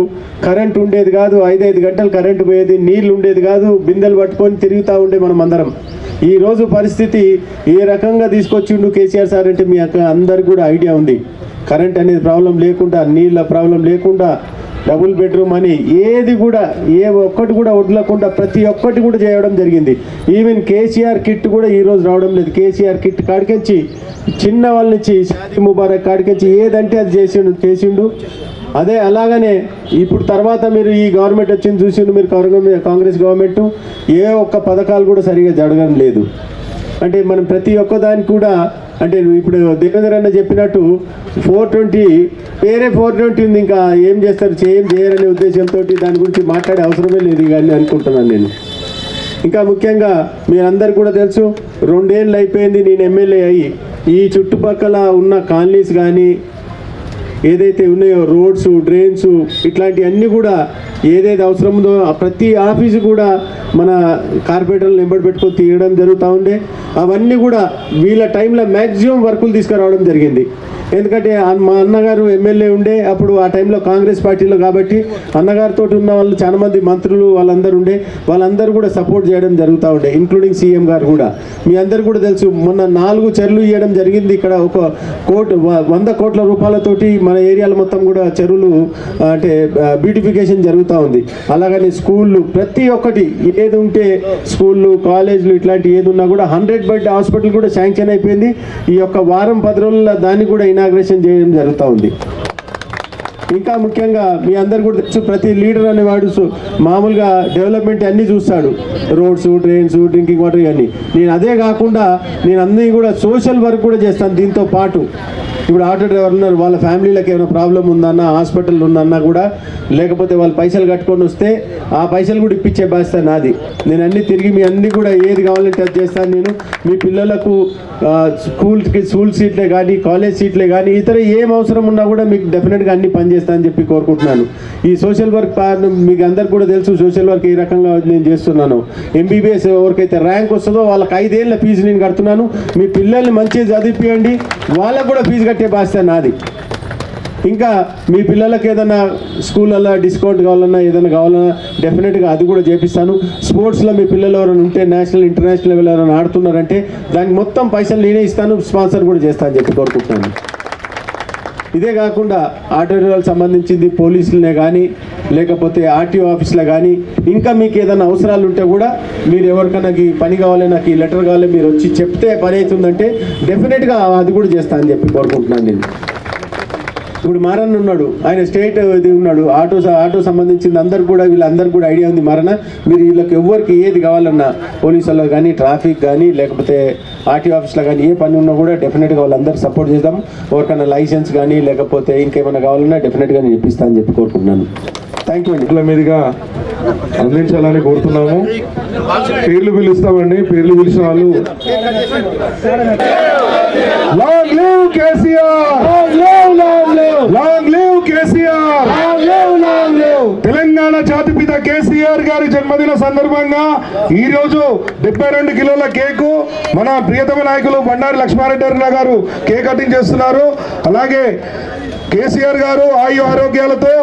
కరెంట్ ఉండేది కాదు, 5 గంటలు కరెంటు పోయేది, నీళ్ళు ఉండేది కాదు, బిందెలు పట్టుకొని తిరుగుతూ ఉండే మనం అందరం. ఈరోజు పరిస్థితి ఏ రకంగా తీసుకొచ్చిండు కేసీఆర్ సార్ అంటే మీ అందరికి కూడా ఐడియా ఉంది. కరెంట్ అనేది ప్రాబ్లం లేకుండా, నీళ్ళ ప్రాబ్లం లేకుండా, డబుల్ బెడ్రూమ్ అని ఏది కూడా ఏ ఒక్కటి కూడా వదలకుండా ప్రతి ఒక్కటి కూడా చేయడం జరిగింది. ఈవెన్ కేసీఆర్ కిట్ కూడా ఈరోజు రావడం లేదు. కేసీఆర్ కిట్ కాడికెంచి చిన్న వాళ్ళ నుంచి షాదీ ముబారక్ కాడికెంచి ఏదంటే అది చేసిండు. అదే అలాగనే ఇప్పుడు తర్వాత మీరు ఈ గవర్నమెంట్ వచ్చింది చూసిండు, మీరు కాంగ్రెస్ గవర్నమెంట్ ఏ ఒక్క పథకాలు కూడా సరిగా జరగడం లేదు. అంటే మనం ప్రతి ఒక్కదానికి కూడా అంటే ఇప్పుడు దేవేంద్ర అన్న చెప్పినట్టు 420 పేరే 420 ఉంది, ఇంకా ఏం చేస్తారు, ఏం చేయరనే ఉద్దేశంతో దాని గురించి మాట్లాడే అవసరమే లేదు కానీ అనుకుంటున్నాను నేను. ఇంకా ముఖ్యంగా మీరందరికీ కూడా తెలుసు, 2 ఏళ్ళు అయిపోయింది నేను ఎమ్మెల్యే అయ్యి. ఈ చుట్టుపక్కల ఉన్న కాలనీస్ కానీ ఏదైతే ఉన్నాయో రోడ్స్, డ్రైన్స్ ఇట్లాంటివన్నీ కూడా ఏదైతే అవసరం ఉందో ప్రతి ఆఫీసు కూడా మన కార్పొరేటర్లు ఎంబడి పెట్టుకొని తీయడం జరుగుతూ ఉండే. అవన్నీ కూడా వీళ్ళ టైంలో మ్యాక్సిమం వర్కులు తీసుకురావడం జరిగింది. ఎందుకంటే మా అన్నగారు ఎమ్మెల్యే ఉండే అప్పుడు ఆ టైంలో కాంగ్రెస్ పార్టీలో, కాబట్టి అన్నగారితో ఉన్న వాళ్ళు చాలా మంది మంత్రులు వాళ్ళందరూ ఉండే, వాళ్ళందరూ కూడా సపోర్ట్ చేయడం జరుగుతూ ఉండే, ఇంక్లూడింగ్ సీఎం గారు కూడా. మీ అందరు కూడా తెలుసు, మొన్న 4 చెరువులు ఇవ్వడం జరిగింది. ఇక్కడ 100 కోట్ల రూపాయలతోటి మన ఏరియాలో మొత్తం కూడా చెరువులు అంటే బ్యూటిఫికేషన్ జరుగుతూ ఉంది. అలాగని స్కూళ్ళు ప్రతి ఒక్కటి ఏది ఉంటే స్కూళ్ళు, కాలేజీలు ఇట్లాంటి ఏది ఉన్నా కూడా 100 బెడ్ హాస్పిటల్ కూడా శాంక్షన్ అయిపోయింది. ఈ యొక్క వారం 10 రోజుల్లో దాన్ని కూడా ఇనాగ్రేషన్ చేయడం జరుగుతూ ఉంది. ఇంకా ముఖ్యంగా మీ అందరు కూడా తెలుసు, ప్రతి లీడర్ అనేవాడు మామూలుగా డెవలప్మెంట్ అన్నీ చూస్తాడు, రోడ్స్, ట్రైన్స్, డ్రింకింగ్ వాటర్ ఇవన్నీ. నేను అదే కాకుండా నేను అన్నీ కూడా సోషల్ వర్క్ కూడా చేస్తాను. దీంతో పాటు ఇప్పుడు ఆటో డ్రైవర్లు ఉన్నారు, వాళ్ళ ఫ్యామిలీలకు ఏమైనా ప్రాబ్లం ఉందన్నా, హాస్పిటల్ ఉందన్నా కూడా, లేకపోతే వాళ్ళు పైసలు కట్టుకొని వస్తే ఆ పైసలు కూడా ఇప్పించే బాధ్యత నాది. నేను అన్నీ తిరిగి మీ అన్నీ కూడా ఏది కావాలంటే అది చేస్తాను. నేను మీ పిల్లలకు స్కూల్ సీట్లే కానీ, కాలేజ్ సీట్లే కానీ, ఇతర ఏం అవసరం ఉన్నా కూడా మీకు డెఫినెట్గా అన్ని పనిచేస్తా అని చెప్పి కోరుకుంటున్నాను. ఈ సోషల్ వర్క్ మీకు అందరికి కూడా తెలుసు, సోషల్ వర్క్ ఈ రకంగా నేను చేస్తున్నాను. ఎంబీబీఎస్ ఎవరికైతే ర్యాంక్ వస్తుందో వాళ్ళకి 5 ఏళ్ళ ఫీజు నేను కడుతున్నాను. మీ పిల్లల్ని మంచిగా చదివిపియండి, వాళ్ళకు కూడా ఫీజు కట్టే బాధ్యత నాది. ఇంకా మీ పిల్లలకి ఏదైనా స్కూళ్ళల్లో డిస్కౌంట్ కావాలన్నా, ఏదైనా కావాలన్నా డెఫినెట్గా అది కూడా చేపిస్తాను. స్పోర్ట్స్లో మీ పిల్లలు ఎవరైనా ఉంటే, నేషనల్ ఇంటర్నేషనల్ లెవెల్ ఎవరైనా ఆడుతున్నారంటే దానికి మొత్తం పైసలు నేనే ఇస్తాను, స్పాన్సర్ కూడా చేస్తాను అని చెప్పి కోరుకుంటున్నాను. ఇదే కాకుండా ఆటో డ్రైవర్లకు సంబంధించింది పోలీసులనే కానీ, లేకపోతే ఆర్టీఓ ఆఫీస్లో కానీ, ఇంకా మీకు ఏదైనా అవసరాలు ఉంటే కూడా మీరు ఎవరికైనా ఈ పని కావాలి, నాకు ఈ లెటర్ కావాలి, మీరు వచ్చి చెప్తే పని అవుతుందంటే డెఫినెట్గా అది కూడా చేస్తా అని చెప్పి కోరుకుంటున్నాను నేను. ఇప్పుడు మారన్న ఉన్నాడు, ఆయన స్టేట్ ఇది ఉన్నాడు, ఆటో సంబంధించింది అందరు కూడా, వీళ్ళందరూ కూడా ఐడియా ఉంది. మీరు వీళ్ళకి ఎవరికి ఏది కావాలన్నా, పోలీసుల్లో కానీ, ట్రాఫిక్ కానీ, లేకపోతే ఆర్టీఓ ఆఫీస్లో కానీ ఏ పని ఉన్నా కూడా డెఫినెట్గా వాళ్ళందరూ సపోర్ట్ చేద్దాం. ఎవరికైనా లైసెన్స్ కానీ, లేకపోతే ఇంకేమైనా కావాలన్నా డెఫినెట్గా నేను ఇప్పిస్తాను అని చెప్పి కోరుకుంటున్నాను. థ్యాంక్ యూ అండి. ఇట్ల మీదుగా అందించాలని కోరుతున్నాము. పేర్లు పిలుస్తామండి. పేర్లు పిలిచిన వాళ్ళు long live KCR, long live KCR. Telangana జాతిపిత కేసీఆర్ గారి జన్మదిన సందర్భంగా ఈ రోజు 72 కిలోల కేకు మన ప్రియతమ నాయకులు బండారి లక్ష్మారెడ్డి గారు కేక్ కటింగ్ చేస్తున్నారు. అలాగే కేసీఆర్ గారు ఆయు ఆరోగ్యాలతో,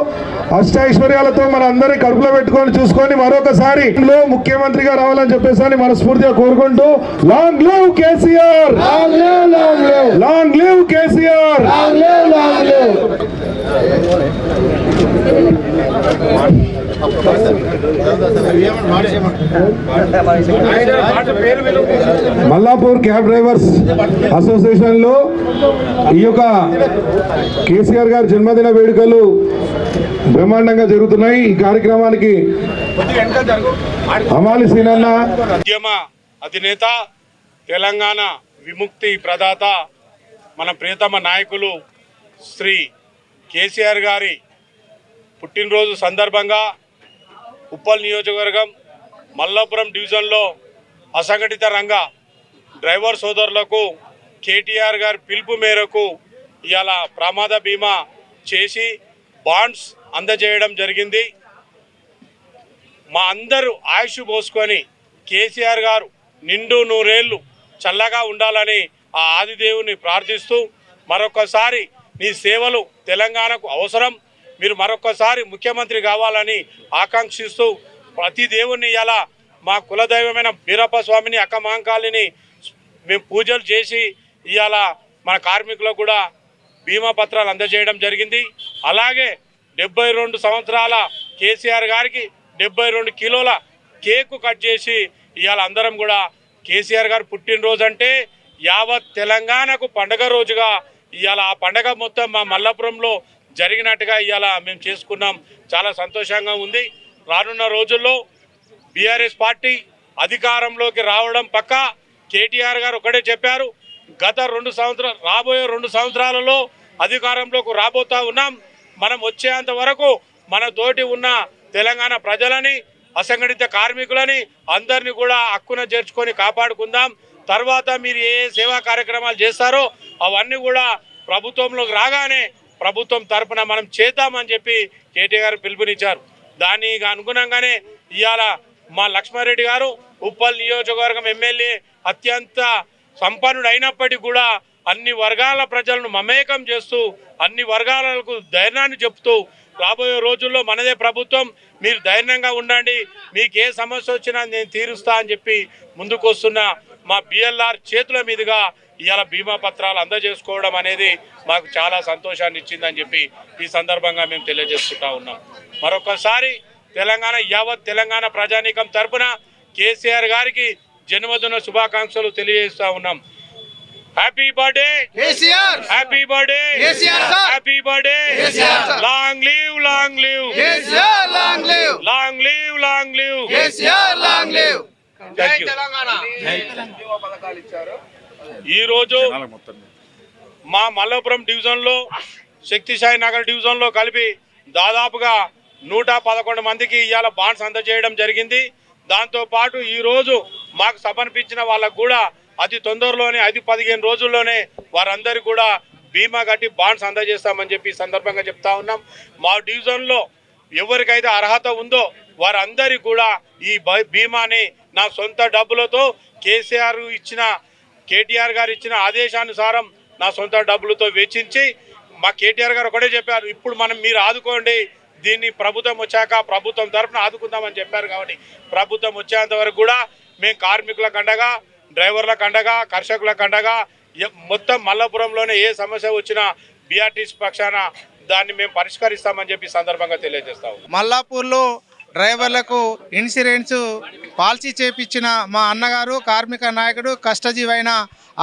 అష్టైశ్వర్యాలతో మన అందరి కడుపులో పెట్టుకొని చూసుకొని మరొకసారి ముఖ్యమంత్రిగా రావాలని చెప్పేసి మనస్ఫూర్తిగా కోరుకుంటూ long live KCR, long live KCR. Mallapur cab drivers association లో ఈ యొక్క కేసీఆర్ గారి జన్మదిన వేడుకలు బ్రహ్మాండంగా జరుగుతున్నాయి. ఈ కార్యక్రమానికి అమాలి సీనన్న, ఉద్యమ అధినేత, తెలంగాణ విముక్తి ప్రదాత, మన ప్రియతమ నాయకులు శ్రీ కేసీఆర్ గారి పుట్టినరోజు సందర్భంగా ఉప్పల్ నియోజకవర్గం మల్లాపురం డివిజన్లో అసంఘటిత రంగ డ్రైవర్ సోదరులకు కేటీఆర్ గారి పిలుపు మేరకు ఇవాళ ప్రమాద బీమా చేసి బాండ్స్ అందజేయడం జరిగింది. మా అందరూ ఆయుష్ పోసుకొని కేసీఆర్ గారు నిండు 100 ఏళ్ళు చల్లగా ఉండాలని ఆ ఆదిదేవుని ప్రార్థిస్తూ, మరొకసారి నీ సేవలు తెలంగాణకు అవసరం, మీరు మరొకసారి ముఖ్యమంత్రి కావాలని ఆకాంక్షిస్తూ ప్రతి దేవుణ్ణి ఇలా మా కులదైవమైన బీరప్ప స్వామిని, అక్కమాంకాళిని మేము పూజలు చేసి ఇవాళ మన కార్మికులకు కూడా బీమా పత్రాలు అందజేయడం జరిగింది. అలాగే 72 సంవత్సరాల కేసీఆర్ గారికి 72 కిలోల కేకు కట్ చేసి ఇవాళ అందరం కూడా కేసీఆర్ గారు పుట్టినరోజు అంటే యావత్ తెలంగాణకు పండగ రోజుగా ఇవాళ ఆ పండగ మొత్తం మా మల్లాపురంలో జరిగినట్టుగా ఇవాళ మేము చేసుకున్నాం. చాలా సంతోషంగా ఉంది. రానున్న రోజుల్లో బీఆర్ఎస్ పార్టీ అధికారంలోకి రావడం పక్కా. కేటీఆర్ గారు ఒకటే చెప్పారు, గత 2 సంవత్సరాలు రాబోయే 2 సంవత్సరాలలో అధికారంలోకి రాబోతా ఉన్నాం. మనం వచ్చేంత వరకు మన తోటి ఉన్న తెలంగాణ ప్రజలని, అసంఘటిత కార్మికులని అందరినీ కూడా హక్కున చేర్చుకొని కాపాడుకుందాం. తర్వాత మీరు ఏ సేవా కార్యక్రమాలు చేస్తారో అవన్నీ కూడా ప్రభుత్వంలోకి రాగానే ప్రభుత్వం తరఫున మనం చేద్దామని చెప్పి కేటీఆర్ పిలుపునిచ్చారు. దానికి అనుగుణంగానే ఇవాళ మా లక్ష్మారెడ్డి గారు ఉప్పల్ నియోజకవర్గం ఎమ్మెల్యే అత్యంత సంపన్నుడు అయినప్పటికీ కూడా అన్ని వర్గాల ప్రజలను మమేకం చేస్తూ అన్ని వర్గాలకు ధైర్యాన్ని చెప్తూ రాబోయే రోజుల్లో మనదే ప్రభుత్వం, మీరు ధైర్యంగా ఉండండి, మీకు ఏ సమస్య వచ్చినా నేను తీరుస్తా అని చెప్పి ముందుకు వస్తున్న మా బిఎల్ఆర్ చేతుల మీదుగా ఇవాళ బీమా పత్రాలు అందజేసుకోవడం అనేది మాకు చాలా సంతోషాన్ని ఇచ్చిందని చెప్పి ఈ సందర్భంగా మేము తెలియజేసుకుంటా ఉన్నాం. మరొకసారి యావత్ తెలంగాణ ప్రజానీకం తరపున కేసీఆర్ గారికి జన్మదిన శుభాకాంక్షలు తెలియజేస్తా ఉన్నాం. Happy birthday KCR, happy birthday KCR, happy birthday KCR, long live KCR, long live KCR, long live. ఈరోజు మా మల్లాపురం డివిజన్లో శక్తిసాయి నగర్ డివిజన్లో కలిపి దాదాపుగా 111 మందికి ఇవాళ బాండ్స్ అందజేయడం జరిగింది. దాంతోపాటు ఈరోజు మాకు సమర్పించిన వాళ్ళకు కూడా అతి తొందరలోనే 10-15 రోజుల్లోనే వారందరికీ కూడా బీమా కట్టి బాండ్స్ అందజేస్తామని చెప్పి సందర్భంగా చెప్తా ఉన్నాం. మా డివిజన్లో ఎవరికైతే అర్హత ఉందో వారందరికీ కూడా ఈ బీమాని నా సొంత డబ్బులతో కేటీఆర్ గారు ఇచ్చిన ఆదేశానుసారం నా సొంత డబ్బులతో వెచ్చించి మా కేటీఆర్ గారు ఒకటే చెప్పారు, ఇప్పుడు మీరు ఆదుకోండి, దీన్ని ప్రభుత్వం వచ్చాక ప్రభుత్వం తరఫున ఆదుకుందామని చెప్పారు. కాబట్టి ప్రభుత్వం వచ్చేంత వరకు కూడా మేము కార్మికులకు అండగా, డ్రైవర్లకు అండగా, కర్షకులకు అండగా, మొత్తం మల్లాపురంలోనే ఏ సమస్య వచ్చినా బీఆర్టీసీ పక్షాన దాన్ని మేము పరిష్కరిస్తామని చెప్పి సందర్భంగా తెలియజేస్తాము. మల్లాపూర్లో డ్రైవర్లకు ఇన్సూరెన్స్ పాలసీ చేపించిన మా అన్నగారు, కార్మిక నాయకుడు, కష్టజీవైన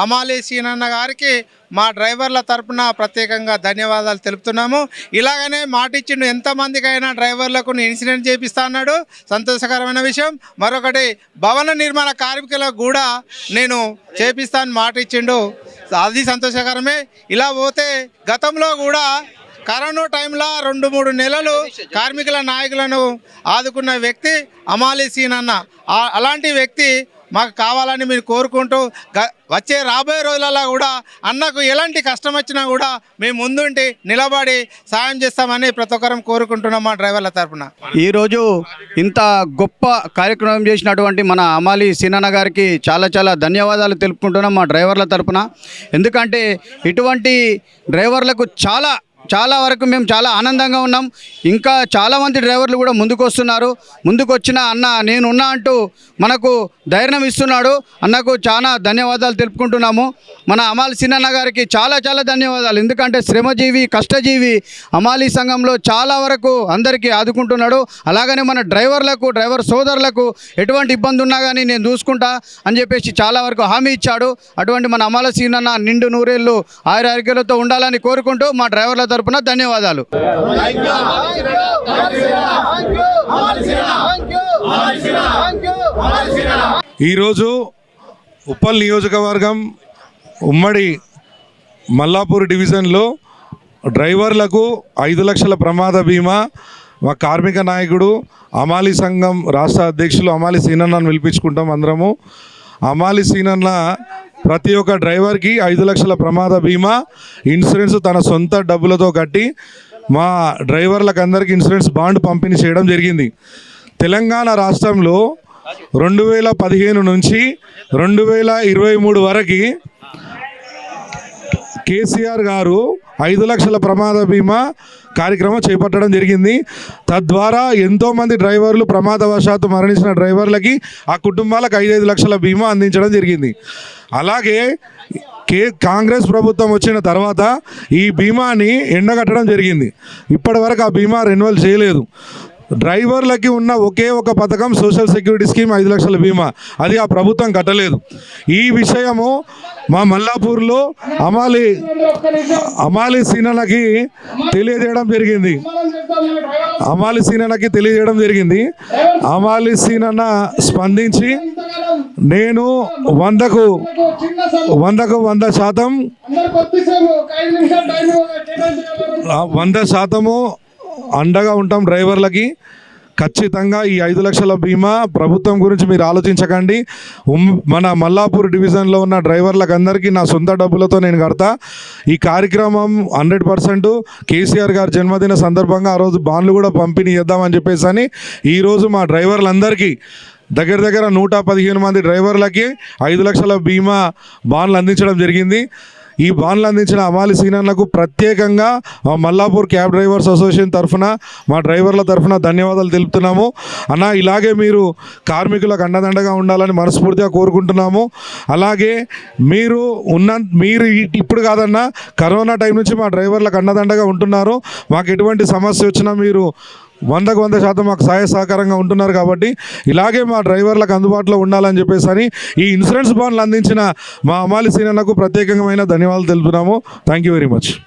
అమాలి సీనన్న గారికి మా డ్రైవర్ల తరపున ప్రత్యేకంగా ధన్యవాదాలు తెలుపుతున్నాము. ఇలాగనే మాటిచ్చిండు, ఎంతమందికైనా డ్రైవర్లకు ఇన్సూరెన్స్ చేపిస్తా అన్నాడు, సంతోషకరమైన విషయం. మరొకటి భవన నిర్మాణ కార్మికులకు కూడా నేను చేపిస్తాను మాట ఇచ్చిండు, అది సంతోషకరమే. ఇలా పోతే గతంలో కూడా కరోనా టైంలో 2-3 నెలలు కార్మికుల నాయకులను ఆదుకున్న వ్యక్తి అమాలి సీనన్న. అలాంటి వ్యక్తి మాకు కావాలని మీరు కోరుకుంటూ వచ్చే రాబోయే రోజులలో కూడా అన్నకు ఎలాంటి కష్టం వచ్చినా కూడా మేము ముందుండి నిలబడి సాయం చేస్తామని ప్రతి ఒక్కరం కోరుకుంటున్నాం మా డ్రైవర్ల తరఫున. ఈరోజు ఇంత గొప్ప కార్యక్రమం చేసినటువంటి మన అమాలి సీనన్న గారికి చాలా చాలా ధన్యవాదాలు తెలుపుకుంటున్నాం మా డ్రైవర్ల తరఫున. ఎందుకంటే ఇటువంటి డ్రైవర్లకు చాలా వరకు మేము చాలా ఆనందంగా ఉన్నాం. ఇంకా చాలామంది డ్రైవర్లు కూడా ముందుకు వస్తున్నారు. ముందుకు వచ్చిన అన్న నేనున్నా అంటూ మనకు ధైర్యం ఇస్తున్నాడు. అన్నకు చాలా ధన్యవాదాలు తెలుపుకుంటున్నాము. మన అమాలి సీనన్న గారికి చాలా ధన్యవాదాలు. ఎందుకంటే శ్రమజీవి, కష్టజీవి, అమాలి సంఘంలో చాలా వరకు అందరికీ ఆదుకుంటున్నాడు. అలాగనే మన డ్రైవర్ సోదరులకు ఎటువంటి ఇబ్బంది ఉన్నా కానీ నేను చూసుకుంటా అని చెప్పేసి చాలా వరకు హామీ ఇచ్చాడు. అటువంటి మన అమాలి సీనన్న నిండు నూరేళ్ళు ఆయురారోగ్యాలతో ఉండాలని కోరుకుంటూ మా డ్రైవర్ల తరపున ధన్యవాదాలు. ఈరోజు ఉప్పల్ నియోజకవర్గం ఉమ్మడి మల్లాపూర్ డివిజన్లో డ్రైవర్లకు 5 లక్షల ప్రమాద బీమా మా కార్మిక నాయకుడు అమాలి సంఘం రాష్ట్ర అధ్యక్షులు అమాలి సీనన్నను పిలిపించుకుంటాం అందరము. అమాలి సీనన్న ప్రతి ఒక్క డ్రైవర్కి 5 లక్షల ప్రమాద బీమా ఇన్సూరెన్స్ తన సొంత డబ్బులతో కట్టి మా డ్రైవర్లకు అందరికీ ఇన్సూరెన్స్ బాండ్ పంపిణీ చేయడం జరిగింది. తెలంగాణ రాష్ట్రంలో 2015 నుంచి 2023 వరకు కేసీఆర్ గారు 5 లక్షల ప్రమాద బీమా కార్యక్రమం చేపట్టడం జరిగింది. తద్వారా ఎంతోమంది డ్రైవర్లు ప్రమాదవశాత్తు మరణించిన డ్రైవర్లకి ఆ కుటుంబాలకు 5 లక్షల బీమా అందించడం జరిగింది. అలాగే కాంగ్రెస్ ప్రభుత్వం వచ్చిన తర్వాత ఈ బీమాని ఎండగట్టడం జరిగింది. ఇప్పటి వరకు ఆ బీమా రెన్యువల్ చేయలేదు. డ్రైవర్లకి ఉన్న ఒకే ఒక పథకం సోషల్ సెక్యూరిటీ స్కీమ్ 5 లక్షల బీమా, అది ఆ ప్రభుత్వం కట్టలేదు. ఈ విషయము మా మల్లాపూర్లో అమాలి సీనన్నకి తెలియజేయడం జరిగింది. అమాలి సీనన్న స్పందించి నేను 100% అండగా ఉంటాం డ్రైవర్లకి. ఖచ్చితంగా ఈ 5 లక్షల బీమా ప్రభుత్వం గురించి మీరు ఆలోచించకండి. మన మల్లాపూర్ డివిజన్లో ఉన్న డ్రైవర్లకు అందరికీ నా సొంత డబ్బులతో నేను కడతా. ఈ కార్యక్రమం 100% కేసీఆర్ గారి జన్మదిన సందర్భంగా ఆ రోజు బాండ్లు కూడా పంపిణీ చేద్దామని చెప్పేసి అని ఈరోజు మా డ్రైవర్లందరికీ దగ్గర 115 మంది డ్రైవర్లకి 5 లక్షల బీమా బాండ్లు అందించడం జరిగింది. ఈ బాన్లు అందించిన అమాలి సీనన్నకు ప్రత్యేకంగా మా మల్లాపూర్ క్యాబ్ డ్రైవర్స్ అసోసియేషన్ తరఫున మా డ్రైవర్ల తరఫున ధన్యవాదాలు తెలుపుతున్నాము. అన్న ఇలాగే మీరు కార్మికులకు అండదండగా ఉండాలని మనస్ఫూర్తిగా కోరుకుంటున్నాము. అలాగే మీరు ఇప్పుడు కాదన్నా కరోనా టైం నుంచి మా డ్రైవర్లకు అండదండగా ఉంటున్నారు. మాకు ఎటువంటి సమస్య వచ్చినా మీరు 100% మాకు సహాయ సహకారంగా ఉంటున్నారు. కాబట్టి ఇలాగే మా డ్రైవర్లకు అందుబాటులో ఉండాలని చెప్పేసి ఈ ఇన్సూరెన్స్ బాండ్లు అందించిన మా అమాలి సీనన్నకు ప్రత్యేకమైన ధన్యవాదాలు తెలుపుతున్నాము. Thank you very much.